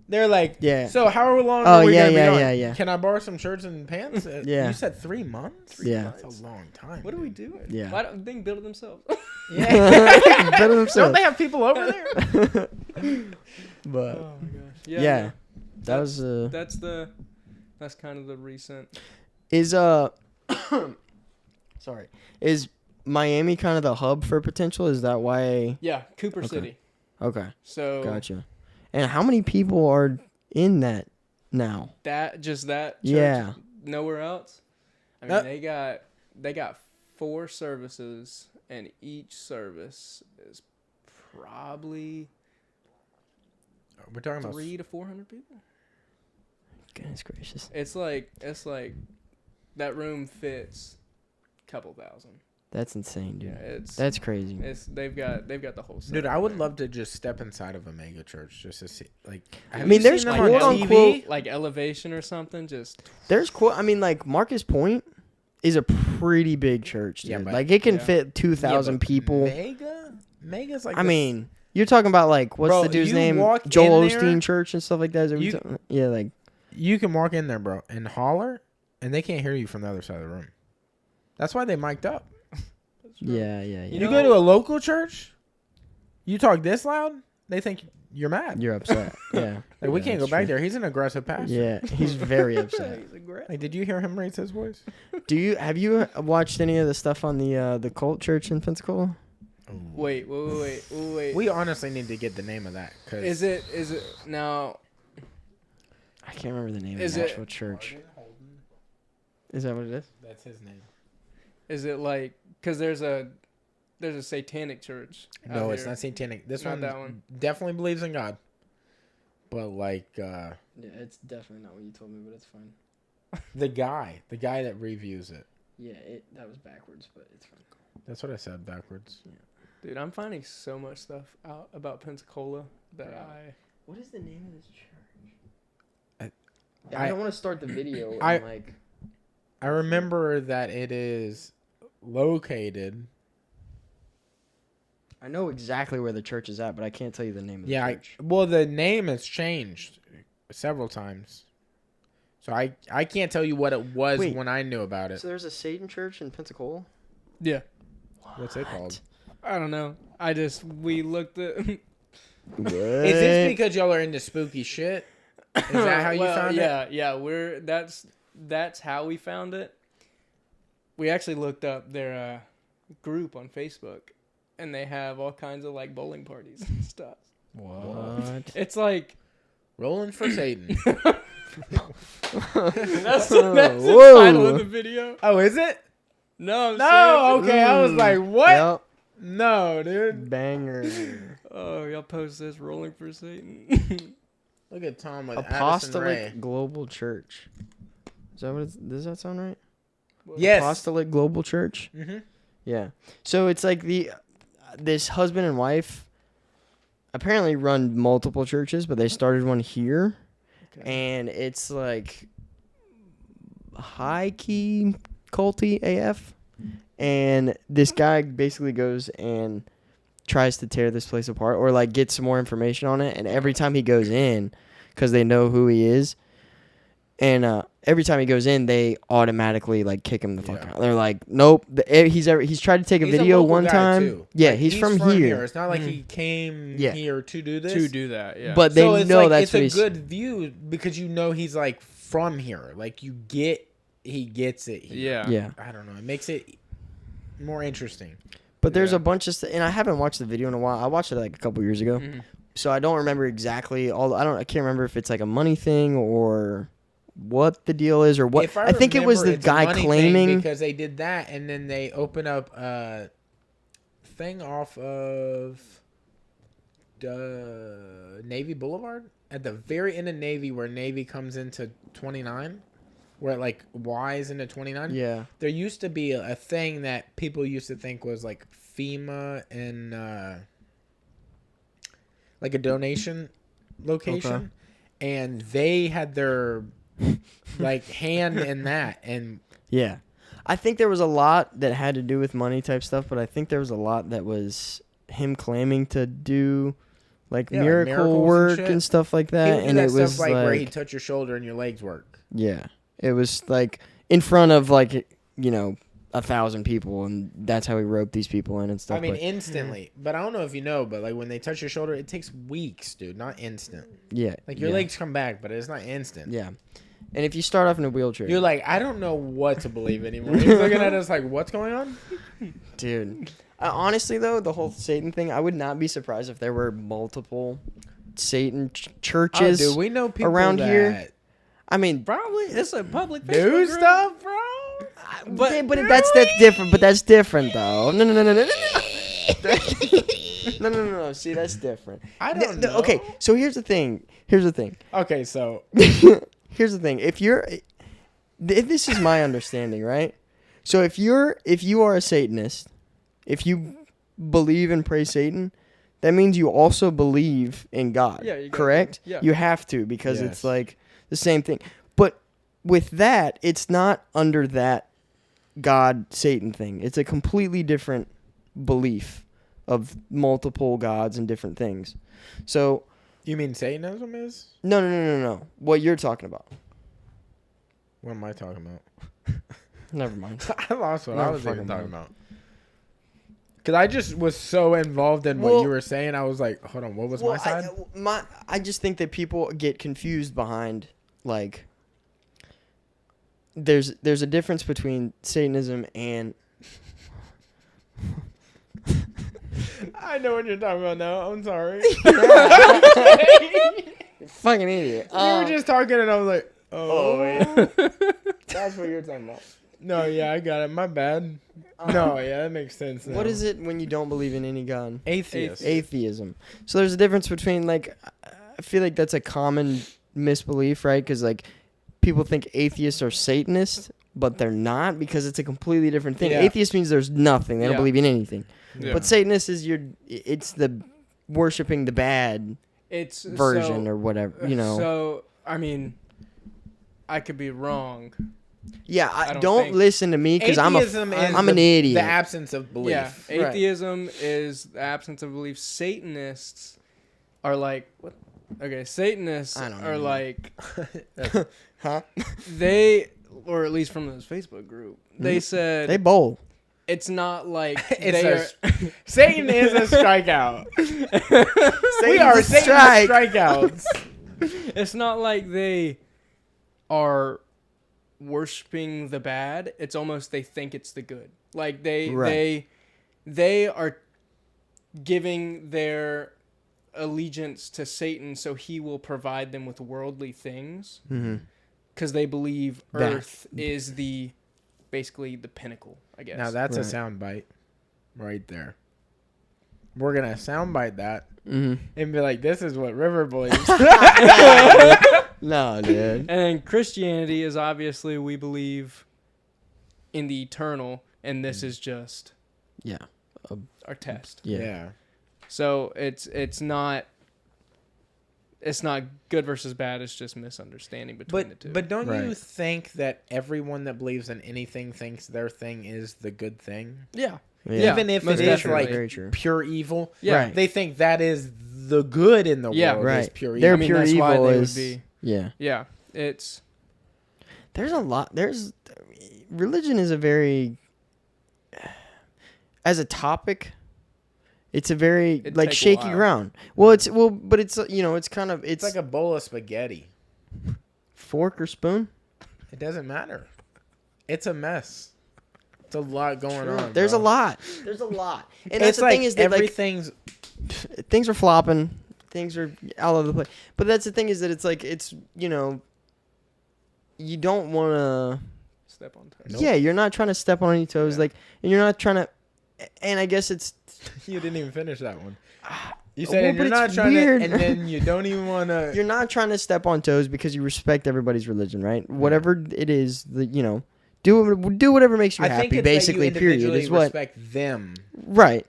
They're like, Yeah. So how long Oh, are we yeah, gonna be yeah, going? yeah, yeah. Can I borrow some shirts and pants? Yeah. You said 3 months? Yeah. That's a long time. What are we doing? Yeah. Why don't they build it themselves? Yeah. Better Don't themselves. they have people over there? But Oh my gosh. yeah, that was That's kind of the recent. is sorry, is Miami kind of the hub for potential? Is that why? Yeah, Cooper Okay. City. Okay, So gotcha. And how many people are in that now? that church, Yeah. nowhere else. I mean, they got 4 services, and each service is probably We're talking about 300 to 400 people. Goodness gracious, It's like that room fits a couple thousand. that's insane, dude. Yeah, That's crazy. they've got the whole Dude, setup I would there. love to just step inside of a mega church just to see. Like, have mean, you there's seen them quote on TV? unquote- like elevation or something. Just There's I mean, like Marcus Point is a pretty big church, dude. Yeah, but- like it can Yeah. fit 2,000 Yeah, but people. Mega's like. I mean, you're talking about like what's Bro, the dude's you name? walk Joel in there- Osteen Church and stuff like that. Is that what You- you're talking- yeah, like you can walk in there, bro, and holler, and they can't hear you from the other side of the room. That's why they mic'd up. yeah. You go to a local church, you talk this loud, they think you're mad. You're upset. Yeah. Like, we Yeah, can't go that's back true. there. He's an aggressive pastor. Yeah, he's very upset. Like, did you hear him raise his voice? Have you watched any of the stuff on the cult church in Pensacola? wait. We honestly need to get the name of that. Cause Is it now? I can't remember the name Is of the it- actual church. Is that what it is? That's his name. Is it like because there's a there's a satanic church. No, out it's here. not satanic. This Not one, that one. definitely believes in God. But like Yeah, it's definitely not what you told me, but it's fine. the guy that reviews it. Yeah, that was backwards, but it's fine. That's what I said backwards. Dude, I'm finding so much stuff out about Pensacola that Yeah. What is the name of this church? I- I don't want to start the video and I- like. I remember that it is located. I know exactly where the church is at, but I can't tell you the name of the church. Well, the name has changed several times. So I can't tell you what it was Wait. when I knew about it. So there's a Satan church in Pensacola? yeah. What's it called? I don't know. We looked at. What? Is this because y'all are into spooky shit? Is that how you found it? Yeah. That's how we found it. We actually looked up their group on Facebook, and they have all kinds of like bowling parties and stuff. What? It's like Rolling for Satan. that's Whoa. the title of the video. Oh, is it? No, I'm No, serious. okay. I was like, what? Yep. No, dude. Banger. Oh, y'all post this rolling for Satan. Look at Tom with Addison Rae. Apostolic Global Church. Is that what it's, does that sound right? Yes. Apostolic Global Church? Mm-hmm. Yeah. So it's like this husband and wife apparently run multiple churches, but they started one here. Okay. And it's like high key culty AF. And this guy basically goes and tries to tear this place apart or like get some more information on it. And every time he goes in, because they know who he is, and every time he goes in, they automatically like kick him the fuck out. They're like, nope. He's tried to take a video one time. Too. Yeah, Like, he's from here. It's not like he came Yeah. here to do this. To do that, yeah. But they so it's know like, that's what it's he's. a good view because you know he's like from here. Like he gets it here. yeah. Yeah. I don't know. It makes it more interesting. But there's Yeah. a bunch of and I haven't watched the video in a while. I watched it like a couple years ago. Mhm. So I don't remember exactly I can't remember if it's like a money thing or what the deal is or what. If I think it was remember, the it's a guy money thing claiming because they did that and then they open up a thing off of Navy Boulevard at the very end of Navy where Navy comes into 29, where it like Y's into 29. Yeah. There used to be a thing that people used to think was like FEMA and like a donation location, and they had their like hand in that. And Yeah. I think there was a lot that had to do with money type stuff, but I think there was a lot that was him claiming to do like Yeah, like miracle miracles work and and, shit. stuff like he that. would do And that it was stuff like where he'd touch your shoulder and your legs work. yeah. It was like in front of like 1,000 people, and that's how he roped these people in and stuff. I mean, but, instantly. But I don't know if you know, but like when they touch your shoulder, it takes weeks, dude, not instant. yeah. Like your yeah, legs come back, but it's not instant. Yeah. And if you start off in a wheelchair, You're like, I don't know what to believe anymore. He's looking at us like, what's going on? dude. Honestly, though, the whole Satan thing, I would not be surprised if there were multiple Satan churches Oh, dude, we know people around that here. I mean, Probably it's a public do Facebook group. stuff, bro. but that's different. But that's different, though. No. No. See, that's different. I don't know. Okay, so here's the thing. Okay, so Here's the thing. If this is my understanding, right? So if you are a Satanist, if you believe and pray Satan, that means you also believe in God. Yeah, you gotta- correct? yeah. You have to because Yes. it's like the same thing. But with that, it's not under that God Satan thing. It's a completely different belief of multiple gods and different things. So you mean Satanism is? no. What you're talking about. What am I talking about? Never mind. I lost what Never I was even fucking talking mind. about. Because I just was so involved in what Well- you were saying. I was like, hold on, what was my side? I just think that people get confused behind like there's a difference between Satanism and I know what you're talking about now. I'm sorry. fucking idiot. We were just talking and I was like, oh. That's what you're talking about. No, yeah, I got it. My bad. No, yeah, that makes sense. Now. What is it when you don't believe in any God? Atheist. Atheism. So there's a difference between like, I feel like that's a common misbelief, right? Because like people think atheists are Satanists, but they're not because it's a completely different thing. Yeah. Atheist means there's nothing. They don't Yeah. believe in anything. Yeah. But Satanist is it's the worshiping the bad It's version so, or whatever, you know. So I mean, I could be wrong. Yeah, I don't don't think- listen to me because I'm Atheism is an the idiot. absence of belief. Yeah, Right. atheism is the absence of belief. Satanists are like what? Okay, Satanists I don't are know. like Huh? they, or at least from this Facebook group, they said They bowl. it's not like It's they a are. Satan is a strikeout. We Satan's are a Satan's strike. strikeouts. It's not like they are worshiping the bad. It's almost they think it's the good. Like Right. they are giving their allegiance to Satan so he will provide them with worldly things Mm-hmm. because they believe That. Earth is basically the pinnacle, I guess. Now that's a Right. sound bite right there. We're gonna soundbite that Mm-hmm. and be like, "This is what River believes." No, dude. And Christianity is obviously we believe in the eternal, and this is just Yeah. our test. Yeah. Yeah. So it's not good versus bad. It's just misunderstanding between the two. But don't you Right. think that everyone that believes in anything thinks their thing is the good thing? yeah, Yeah. Even if most it is definitely. like Very true. pure evil, yeah. Right. they think that is the good in the Yeah. world. Right. Is pure Their evil. pure that's why evil they is would be. yeah. Yeah, it's There's a lot. Religion is a very, as a topic, it's a very It'd like take a shaky while. ground. But it's it's kind of It's like a bowl of spaghetti. fork or spoon. It doesn't matter. It's a mess. It's a lot going on. There's bro. a lot. There's a lot. And that's It's the like thing is that like everything's. things are flopping, things are all over the place. But that's the thing is that it's like you don't want to. step on toes. Nope. Yeah, you're not trying to step on any toes, Yeah. like, and you're not trying to. And I guess it's You didn't even finish that one. You Well, said and but you're not it's trying weird. to, and then you don't even want to. you're not trying to step on toes because you respect everybody's religion, right? Whatever it is, do whatever makes you I think happy. it's Basically, that you period individually is what. respect them. Right.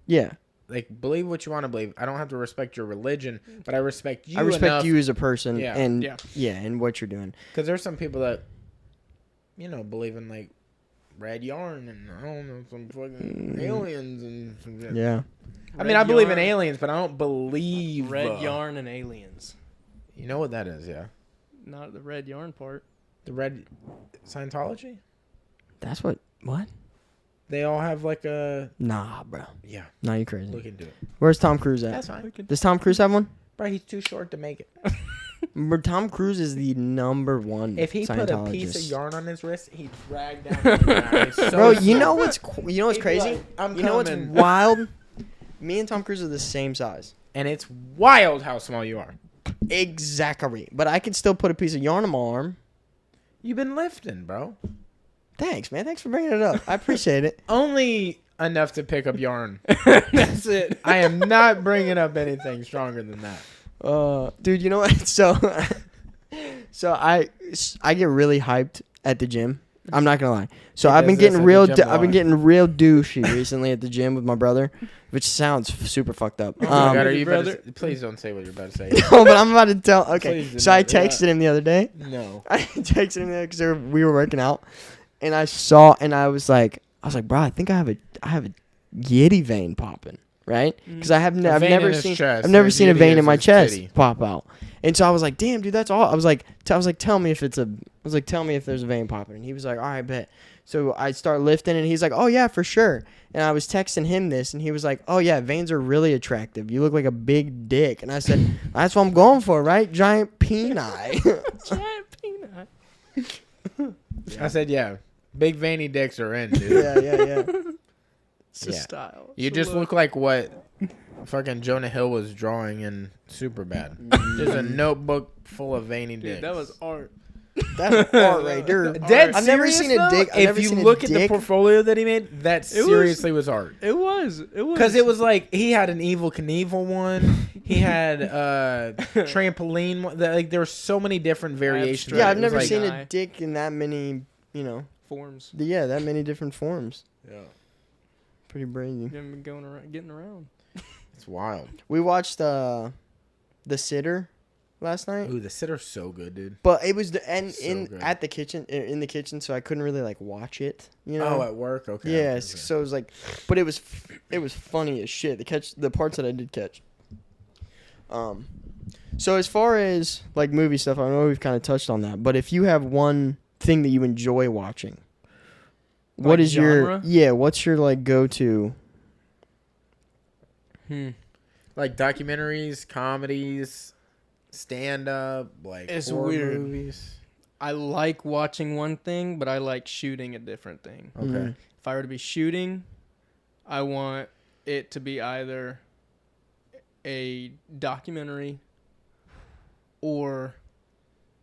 Yeah. Like believe what you want to believe. I don't have to respect your religion, but I respect you. I respect enough, you as a person, Yeah. and Yeah. and what you're doing. because there's some people that, believe in like red yarn and I don't know some fucking aliens and some shit. Yeah. I mean, I believe in aliens, but I don't believe Red yarn and aliens. You know what that is, yeah? Not the red yarn part. The red Scientology. That's what. They all have like a Nah, bro. yeah. Nah, you crazy. Look into it. Where's Tom Cruise at? That's fine, Does Tom Cruise have one? bro. He's too short to make it. But Tom Cruise is the number one. If he put a piece of Scientologist. yarn on his wrist, he'd drag down. His guy. So Bro, you small. know what's He'd be crazy? like, I'm You know what's coming. wild? Me and Tom Cruise are the same size. And it's wild how small you are. Exactly. But I can still put a piece of yarn on my arm. You've been lifting, bro. Thanks, man. Thanks for bringing it up. I appreciate it. Only enough to pick up yarn. That's it. I am not bringing up anything stronger than that. Dude, you know what? So I get really hyped at the gym. I'm not gonna lie. So He I've been does this getting at real. the gym a I've been lot. getting real douchey recently at the gym with my brother, which sounds super fucked up. Oh my God, are Your you about brother- to please don't say what you're about to say. No, but I'm about to tell. Okay, Please do so I not do that. texted him the other day. No. I texted him because we were working out, and I saw, and I was like, bro, I think I have a yitty vein popping, right? Because I've vein never in his seen chest. I've never His seen a yitty vein is in my his chest titty. pop out, and so I was like, damn, dude, that's all. I was like, tell me if it's a. I was like, tell me if there's a vein popping, and he was like, all right, bet. So I start lifting, and he's like, oh yeah, for sure. And I was texting him this, and he was like, oh yeah, veins are really attractive. You look like a big dick. And I said, that's what I'm going for, right? Giant peni. Giant peanut. I said, yeah. Big veiny dicks are in, dude. yeah. It's a Yeah. style. You It's a just look like what fucking Jonah Hill was drawing in Superbad. Just a notebook full of veiny dicks. Dude, that was art. That's art right there. Dead I've never serious, seen a though, dick. I've if never you seen a look at the dick. portfolio that he made, that seriously was art. It was. Because it was like he had an Evil Knievel one. He had trampoline one. Like there were so many different variations. Yeah, of it. I've It was never like, seen a dick in that many, forms. Yeah, that many different forms. Yeah, Pretty crazy. You haven't been getting around. it's wild. We watched The Sitter last night. Ooh, the Sitter's so good, dude. But it was good. at the kitchen in the kitchen, so I couldn't really like watch it. You know. Oh, at work. Okay. Yeah, okay. so it was like, but it was funny as shit. The parts that I did catch. So as far as like movie stuff, I know we've kind of touched on that, but if you have one thing that you enjoy watching, what is genre? what's your like go-to? Like documentaries, comedies, stand-up, like It's horror weird. movies. I like watching one thing, but I like shooting a different thing. Okay. Mm. If I were to be shooting, I want it to be either a documentary or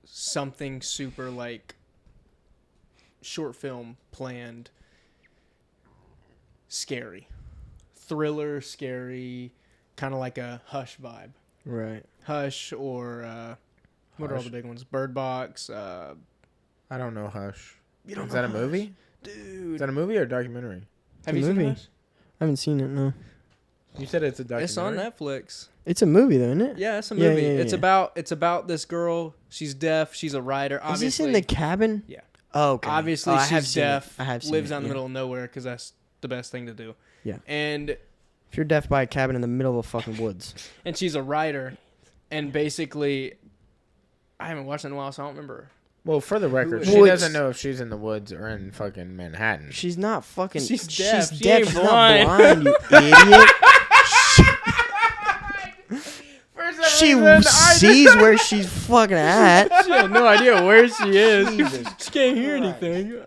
something super like short film planned, scary, thriller, scary, kind of like a Hush vibe. Right. Hush or what are all Hush. the big ones? Bird Box. I don't know Hush. You don't Is know that a Hush? movie? Dude. Is that a movie or a documentary? Have a you seen movie. Hush? I haven't seen it. No. You said it's a documentary. It's on Netflix. It's a movie though, isn't it? Yeah, it's a Yeah, movie. yeah, It's yeah. about this girl. She's deaf. She's a writer. Is Obviously, this in the cabin? Yeah. Oh, okay. Obviously, Oh, I have she's seen it. deaf. I have seen lives it, out in the yeah. middle of nowhere because that's the best thing to do. Yeah. And If you're deaf by a cabin in the middle of the fucking woods. she's a writer, and basically, I haven't watched it in a while, so I don't remember. Well, for the record, Who- she Well, doesn't know if she's in the woods or in fucking Manhattan. She's not fucking. She's deaf. She's She deaf. ain't She's blind. not blind. You idiot. She sees where she's fucking at. She had no idea where she is. Jesus She can't hear Christ. anything.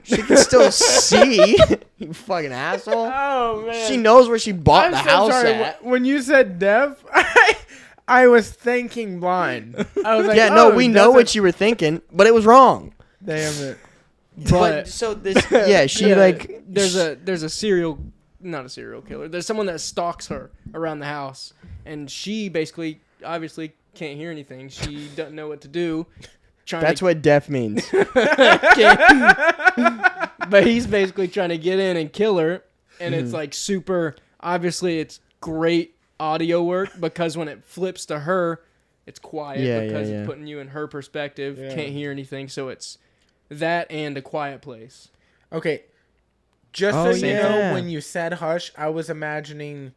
She can still see. You fucking asshole. Oh man, She knows where she bought the so house sorry. at. When you said deaf, I was thinking blind. I was like, Yeah, no, oh, we know what you were thinking, but it was wrong. Damn it. But so this, yeah, she like there's a serial, not a serial killer. There's someone that stalks her around the house, and she basically, obviously, can't hear anything. She doesn't know what to do. That's what deaf means. But he's basically trying to get in and kill her, and it's like super. Obviously, it's great audio work because when it flips to her, it's quiet because it's putting you in her perspective. Yeah. Can't hear anything, so it's that and A Quiet Place. Okay, just Oh, so you yeah. know, when you said Hush, I was imagining,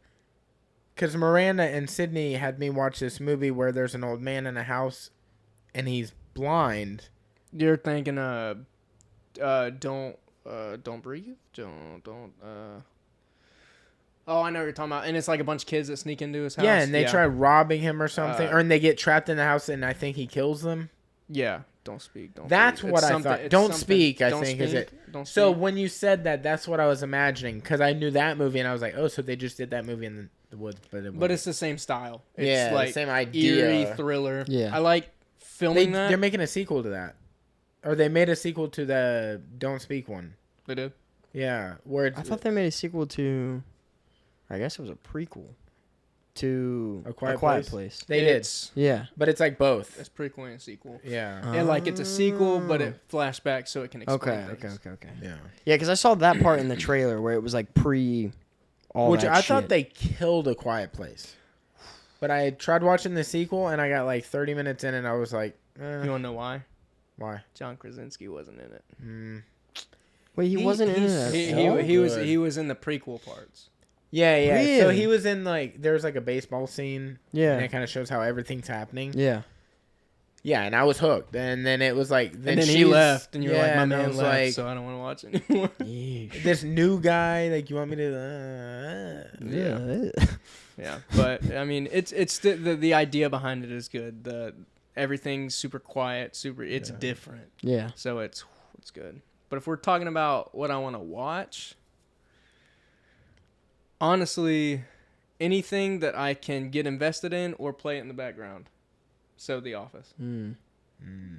because Miranda and Sydney had me watch this movie where there's an old man in a house, and he's blind. You're thinking, don't breathe, Oh, I know what you're talking about, and it's like a bunch of kids that sneak into his house. Yeah, and they try robbing him or something, or and they get trapped in the house, and I think he kills them. Yeah, don't speak. Don't. That's breathe. what It's I something- thought. it's Don't something- speak, I don't think, is speak, it? Don't So speak. when you said that, that's what I was imagining, because I knew that movie, and I was like, oh, so they just did that movie in the woods, but But it's the same style. It's yeah, like the same idea. eerie thriller. Yeah. I like filming that. They're making a sequel to that, or they made a sequel to the Don't Speak one. They did. Yeah, where it's, I thought they made a sequel to. I guess it was a prequel to A Quiet Place? They It's- did, Yeah. but it's like both. It's prequel and sequel. Yeah, And like it's a sequel, but it flashbacks so it can explain Okay. things. Okay. yeah. Yeah, because I saw that part in the trailer where it was like pre. All Which that I shit. thought they killed A Quiet Place, but I tried watching the sequel, and I got like 30 minutes in, and I was like, You want to know why? why? John Krasinski wasn't in it. Wait, he wasn't in he's- it. He, So good. he was in the prequel parts. Yeah, yeah. So Really? he was in like there's like a baseball scene, and Yeah. it kind of shows how everything's happening. Yeah. Yeah, and I was hooked. And then it was like, And then he she's- left, and you're like, yeah, my and I man was left, like, so I don't want to watch it anymore. this new guy, like, you want me to? Yeah. Yeah, but I mean, it's the idea behind it is good. The everything's super quiet, it's different, Yeah. so it's good. But if we're talking about what I want to watch, honestly, anything that I can get invested in or play it in the background. So The Office.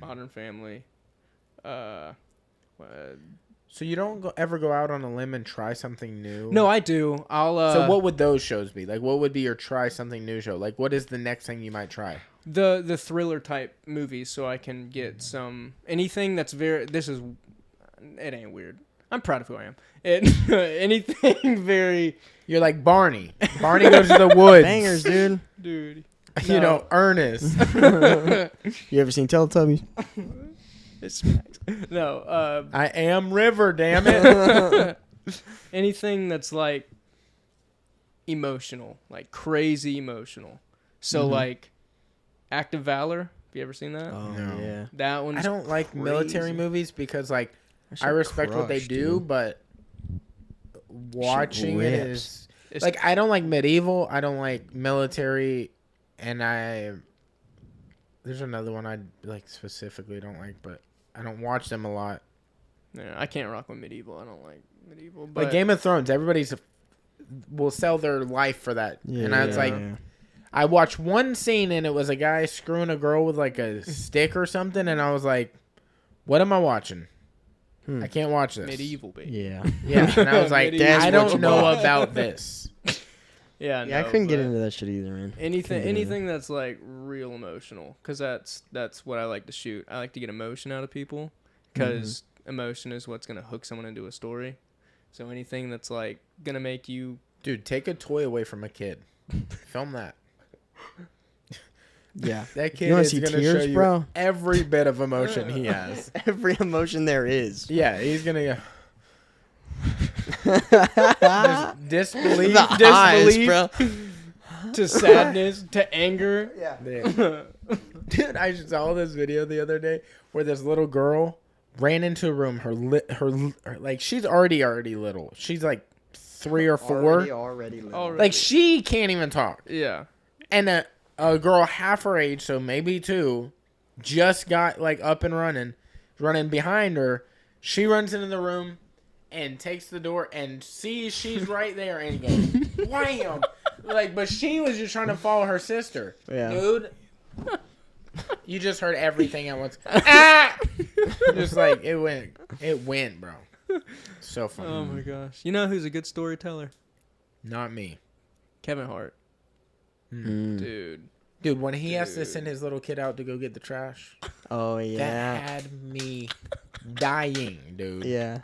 Modern Family. So you don't ever go out on a limb and try something new? No, I do. I'll. So what would those shows be? Like, what would be your try something new show? Like, what is the next thing you might try? The thriller type movies, so I can get some anything that's very. This is, it ain't weird. I'm proud of who I am. Anything very. You're like Barney. Barney goes to the woods. Bangers, dude. Dude. You know, Ernest. You ever seen Teletubbies? It smacks. No. I am River. Damn it. Anything that's like emotional, like crazy emotional. So like, Act of Valor. Have you ever seen that? Oh, No. yeah. That one's I don't like crazy. military movies because, like, That I shit respect what they crushed, do, dude. but watching it rips. is It's like, I don't like medieval. I don't like military, and there's another one I like specifically don't like, but I don't watch them a lot. Yeah, I can't rock with medieval. I don't like medieval. But Like Game of Thrones, will sell their life for that, and I was like, I watched one scene and it was a guy screwing a girl with like a stick or something, and I was like, what am I watching? I can't watch this. medieval, baby. Yeah. Yeah, and I was like, Medieval. I don't know about this. Yeah, Yeah, I no, couldn't get but into that shit either, man. anything that's like real emotional, because that's what I like to shoot. I like to get emotion out of people, because emotion is what's gonna hook someone into a story. So anything that's like gonna make you, Dude, take a toy away from a kid. Film that. Yeah. That kid You wanna is see going to tears, show you bro? every bit of emotion he has. Every emotion there is. Yeah, he's going to disbelief. The eyes, bro. to sadness, to anger. Yeah. Dude, I just saw this video the other day where this little girl ran into a room. Her like, she's already little. She's like 3 or 4. Already. Like, she can't even talk. Yeah. And a girl half her age, so maybe 2, just got like up and running behind her. She runs into the room and takes the door and sees she's right there and goes, wham! Like, but she was just trying to follow her sister. Yeah. Dude, you just heard everything at once. Ah! Just like, it went, bro. So funny. Oh my gosh. You know who's a good storyteller? Not me. Kevin Hart. Mm. Dude, when he has to send his little kid out to go get the trash, Oh, yeah. that had me dying, dude. Yeah.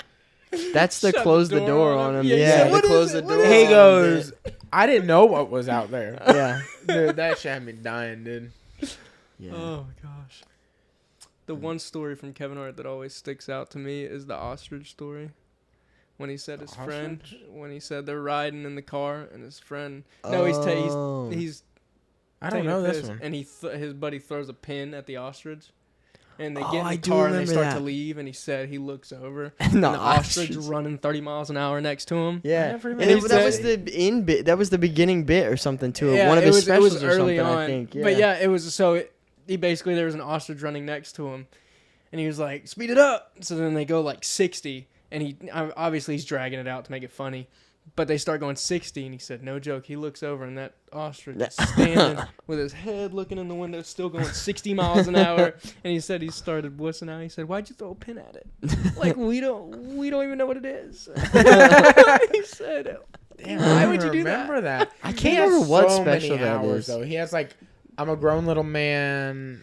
That's the Shut close the the door door on on him. him. Yeah, he Yeah, said, to "What is close it? the What door. is He it?" goes, I didn't know what was out there. Yeah. Dude, that shit had me dying, dude. Yeah. Oh my gosh. The one story from Kevin Hart that always sticks out to me is the ostrich story. When he said his friend, when he said they're riding in the car and his friend, no, Oh. he's I don't taking know a this piss, one. and his buddy throws a pin at the ostrich, and they Oh, get in I the do car and they remember start to that. leave, and he said he looks over And and the the ostrich ostrich. running 30 miles an hour next to him. Yeah. I never And remember that that. was the in bit. That was the beginning bit or something to it. Yeah, One of it his was specials or early something, on. I think. Yeah. But yeah, it was so he basically there was an ostrich running next to him, and he was like, "Speed it up!" So then they go like 60, and he obviously he's dragging it out to make it funny, but they start going 60, and he said, "No joke." He looks over, and that ostrich is standing with his head looking in the window, still going 60 miles an hour. And he said he started wussing out. He said, "Why'd you throw a pin at it? Like we don't even know what it is." He said, Damn, Why I would you do that? remember that? I He can't has remember what so many special that hours, is. though. He has like, I'm a grown little man.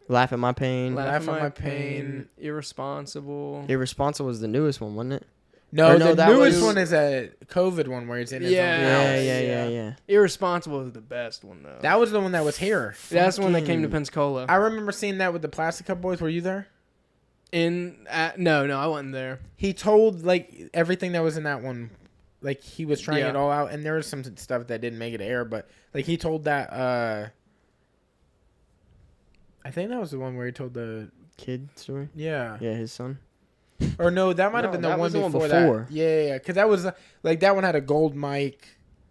Laugh at my pain. Laugh at my pain. Irresponsible. Irresponsible was the newest one, wasn't it? No, Or no, the that newest was- one is a COVID one where he's in his Yeah. own Yeah, house. yeah. Irresponsible is the best one though. That was the one that was here. That's the one that came to fucking- Pensacola. I remember seeing that with the Plastic Cup Boys. Were you there? No, I wasn't there. He told like everything that was in that one, like he was trying Yeah. it all out, and there was some stuff that didn't make it air, but like he told that. I think that was the one where he told the Kid story. yeah, Yeah, his son. or no, that might have No, been the that one was the one before before. that. Yeah, because that was like that one had a gold mic,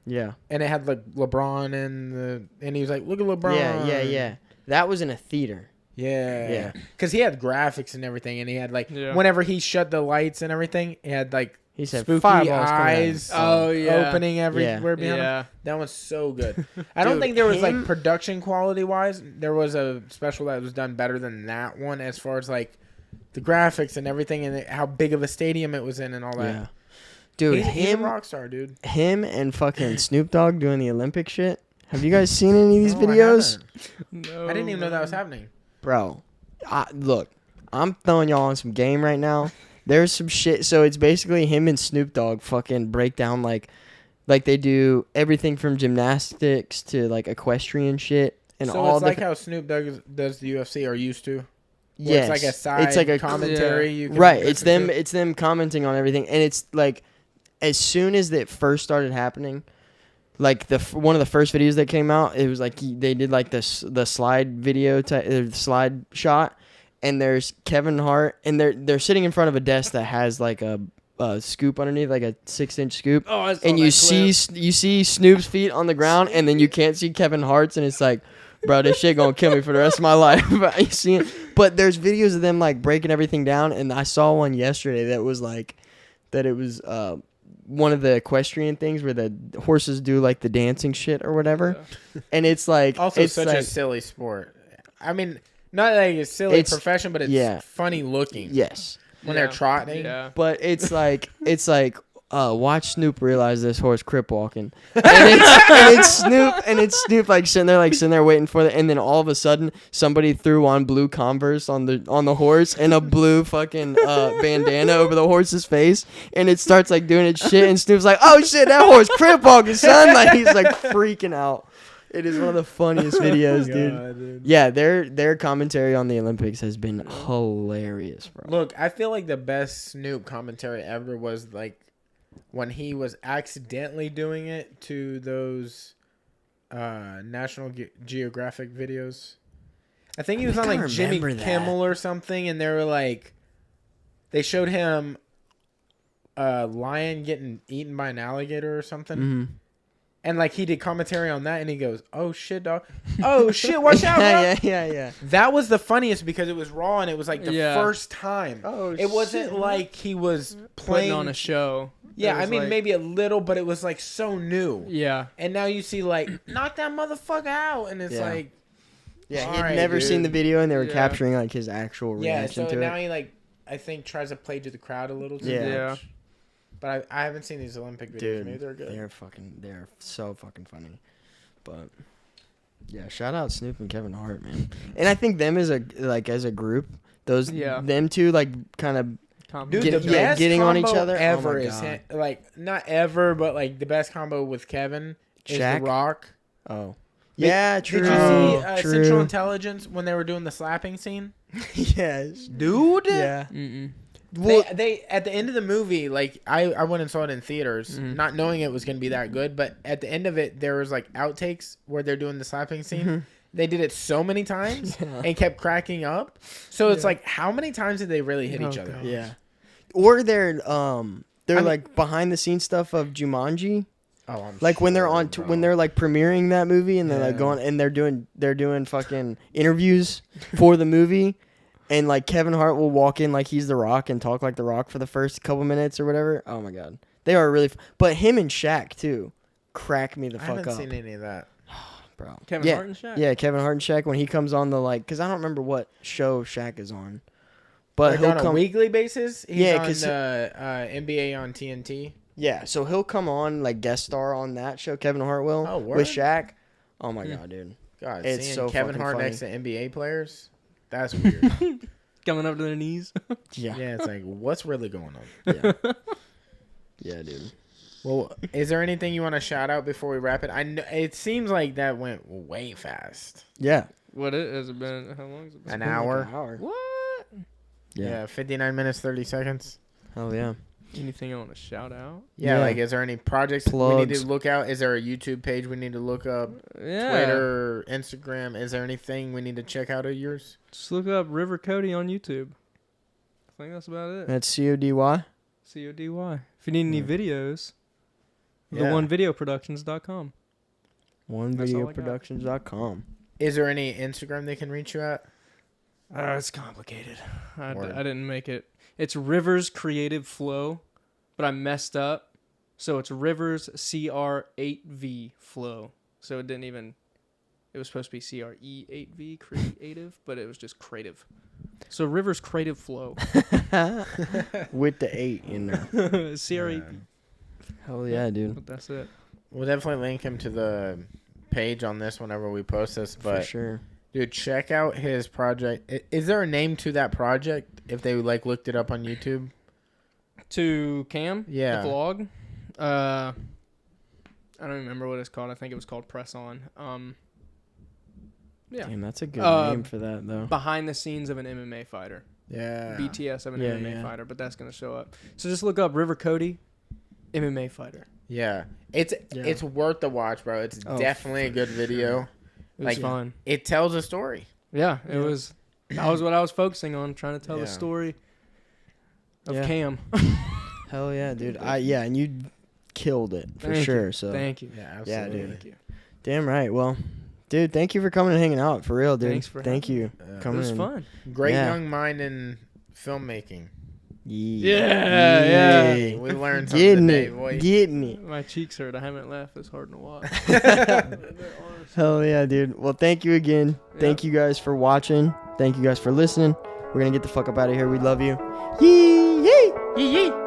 Yeah. and it had like LeBron and he was like, look at LeBron. Yeah. That was in a theater. Yeah. Yeah. Because he had graphics and everything, and he had like Yeah. whenever he shut the lights and everything, he had like He said spooky fireballs coming at him. eyes. Oh, yeah. Opening everywhere behind him. Yeah. That one's so good. I don't Dude, think there was him- like production quality wise. There was a special that was done better than that one as far as like the graphics and everything and how big of a stadium it was in and all that. Yeah. Dude, He's a him rock star, dude. him and fucking Snoop Dogg doing the Olympic shit. Have you guys seen any of these No, I videos? haven't. No, I didn't even know that was man. happening. Bro, look, I'm throwing y'all on some game right now. There's some shit. So it's basically him and Snoop Dogg fucking break down like they do everything from gymnastics to like equestrian shit and So all it's like different- how Snoop Dogg does the UFC or used to. Where Yes. It's like a side It's like a commentary. You can right. listen to. It's them commenting on everything, and it's like as soon as it first started happening, like one of the first videos that came out, it was like they did like the slide video slide shot, and there's Kevin Hart, and they're sitting in front of a desk that has like a scoop underneath, like a 6-inch scoop, Oh, I saw and that you clip. see Snoop's feet on the ground, and then you can't see Kevin Hart's, and it's like, bro, this shit gonna kill me for the rest of my life. You see it? But there's videos of them like breaking everything down, and I saw one yesterday that was like that it was one of the equestrian things where the horses do like the dancing shit or whatever, and it's like Also, it's such like, a silly sport. I mean, not like a silly It's- profession, but it's yeah. funny looking yes, when they're trotting. Yeah. but it's like watch Snoop realize this horse crip walking, and it's Snoop like sitting there waiting for it, and then all of a sudden somebody threw on blue Converse on the horse and a blue fucking bandana over the horse's face, and it starts like doing its shit, and Snoop's like, oh shit, that horse crip walking, son, like he's like freaking out. It is one of the funniest videos, dude. God, dude. Yeah, their commentary on the Olympics has been hilarious, bro. Look, I feel like the best Snoop commentary ever was like when he was accidentally doing it to those National Geographic videos. I think he was on think I like Jimmy remember that. Kimmel or something, and they were like, they showed him a lion getting eaten by an alligator or something. Mm-hmm. And like he did commentary on that, and he goes, "Oh shit, dog! Oh shit, watch out, bro!" yeah. That was the funniest because it was raw and it was like the Yeah. first time. Oh, It wasn't shit. like he was Putting playing on a show. Yeah, It I was mean like- maybe a little, but it was like so new. Yeah. And now you see like knock that motherfucker out, and it's Yeah. like Yeah, he had Alright, never seen the dude. video, and they were Yeah. capturing like his actual yeah. reaction So to now it. he like I think tries to play to the crowd a little too Yeah. much. But I haven't seen these Olympic videos. Dude, Maybe they're good. they're so fucking funny. But yeah, shout out Snoop and Kevin Hart, man. And I think them as a group, them two like kind of Dude, Get- the yeah, best getting on each combo other? Oh ever my is God. like not ever, but like the best combo with Kevin is Shaq? The Rock. oh yeah, true. Did you see true. Central Intelligence when they were doing the slapping scene? yes, Dude, yeah. Mm-mm. They at the end of the movie, like I went and saw it in theaters, Mm-hmm. not knowing it was gonna be that good. But at the end of it, there was like outtakes where they're doing the slapping scene. They did it so many times Mm-hmm. Yeah. and kept cracking up. So it's Yeah. like, how many times did they really hit each Oh, other? God. Yeah, or they're I mean- like behind the scenes stuff of Jumanji. Oh, I'm Like when they're sure, on bro. when they're like premiering that movie and they're like Yeah. going and they're doing fucking interviews for the movie, and like Kevin Hart will walk in like he's The Rock and talk like The Rock for the first couple minutes or whatever. Oh my god, they are really. But him and Shaq too, crack me the I fuck haven't up, seen any of that. bro. Kevin yeah, Hart and Shaq? yeah, Kevin Hart and Shaq when he comes on the like, cause I don't remember what show Shaq is on, but Like he'll on a come. weekly basis. He's Yeah, on 'cause- the NBA on TNT. Yeah, so he'll come on like guest star on that show. Kevin Hart will Oh, word? with Shaq. Oh my god, dude. God, It's seeing so Kevin fucking Hart funny. next to NBA players, that's weird. Coming up to their knees. Yeah, Yeah, it's like, what's really going on? yeah, yeah, dude. Well, is there anything you want to shout out before we wrap it? I know it seems like that went way fast. Yeah, Has it been? How long has it been? An hour. What? Yeah, 59 minutes 30 seconds. Hell yeah. Anything I want to shout out? Yeah, Yeah. like is there any projects we need Plugs. to look out? Is there a YouTube page we need to look up? Yeah. Twitter, Instagram. Is there anything we need to check out of yours? Just look up River Cody on YouTube. I think that's about it. That's CODY. CODY. If you need any Yeah. videos, Yeah. theonevideoproductions.com. That's all I got. OneVideoProductions.com. Is there any Instagram they can reach you at? It's complicated. I Word. didn't make it. It's Rivers Creative Flow but I messed up. So it's Rivers CR8V flow. So it didn't even. It was supposed to be CRE8V creative, but it was just creative. So Rivers creative flow. With the 8 in there. CR8V. Hell yeah, dude. But that's it. We'll definitely link him to the page on this whenever we post this. But For sure. dude, check out his project. Is there a name to that project if they like looked it up on YouTube? To Cam, Yeah. the vlog. I don't remember what it's called. I think it was called Press On. Yeah. Damn, that's a good Uh, name for that, though. Behind the scenes of an MMA fighter. Yeah. BTS of an Yeah, MMA yeah. fighter, but that's gonna show up. So just look up River Cody, MMA fighter. Yeah. It's worth the watch, bro. It's definitely a good video. It was Like, fun. It tells a story. Yeah, it was. That was what I was focusing on, trying to tell Yeah. the story of Yeah. Cam. Hell yeah, dude. And you killed it for Thank sure. you. So Thank you. Yeah, Yeah, absolutely. dude. Thank you. damn right. Well, dude, thank you for coming and hanging out. For real, dude. Thanks for Thank having you. Yeah. It Coming was in. fun. Great Yeah. young mind in filmmaking. Yeah. We learned something Getting today, it. boy. Getting it. My cheeks hurt. I haven't laughed this hard in a while. Hell yeah, dude. Well, thank you again. Thank you guys for watching. Thank you guys for listening. We're going to get the fuck up out of here. We love you. Yee, yee. Yee yee.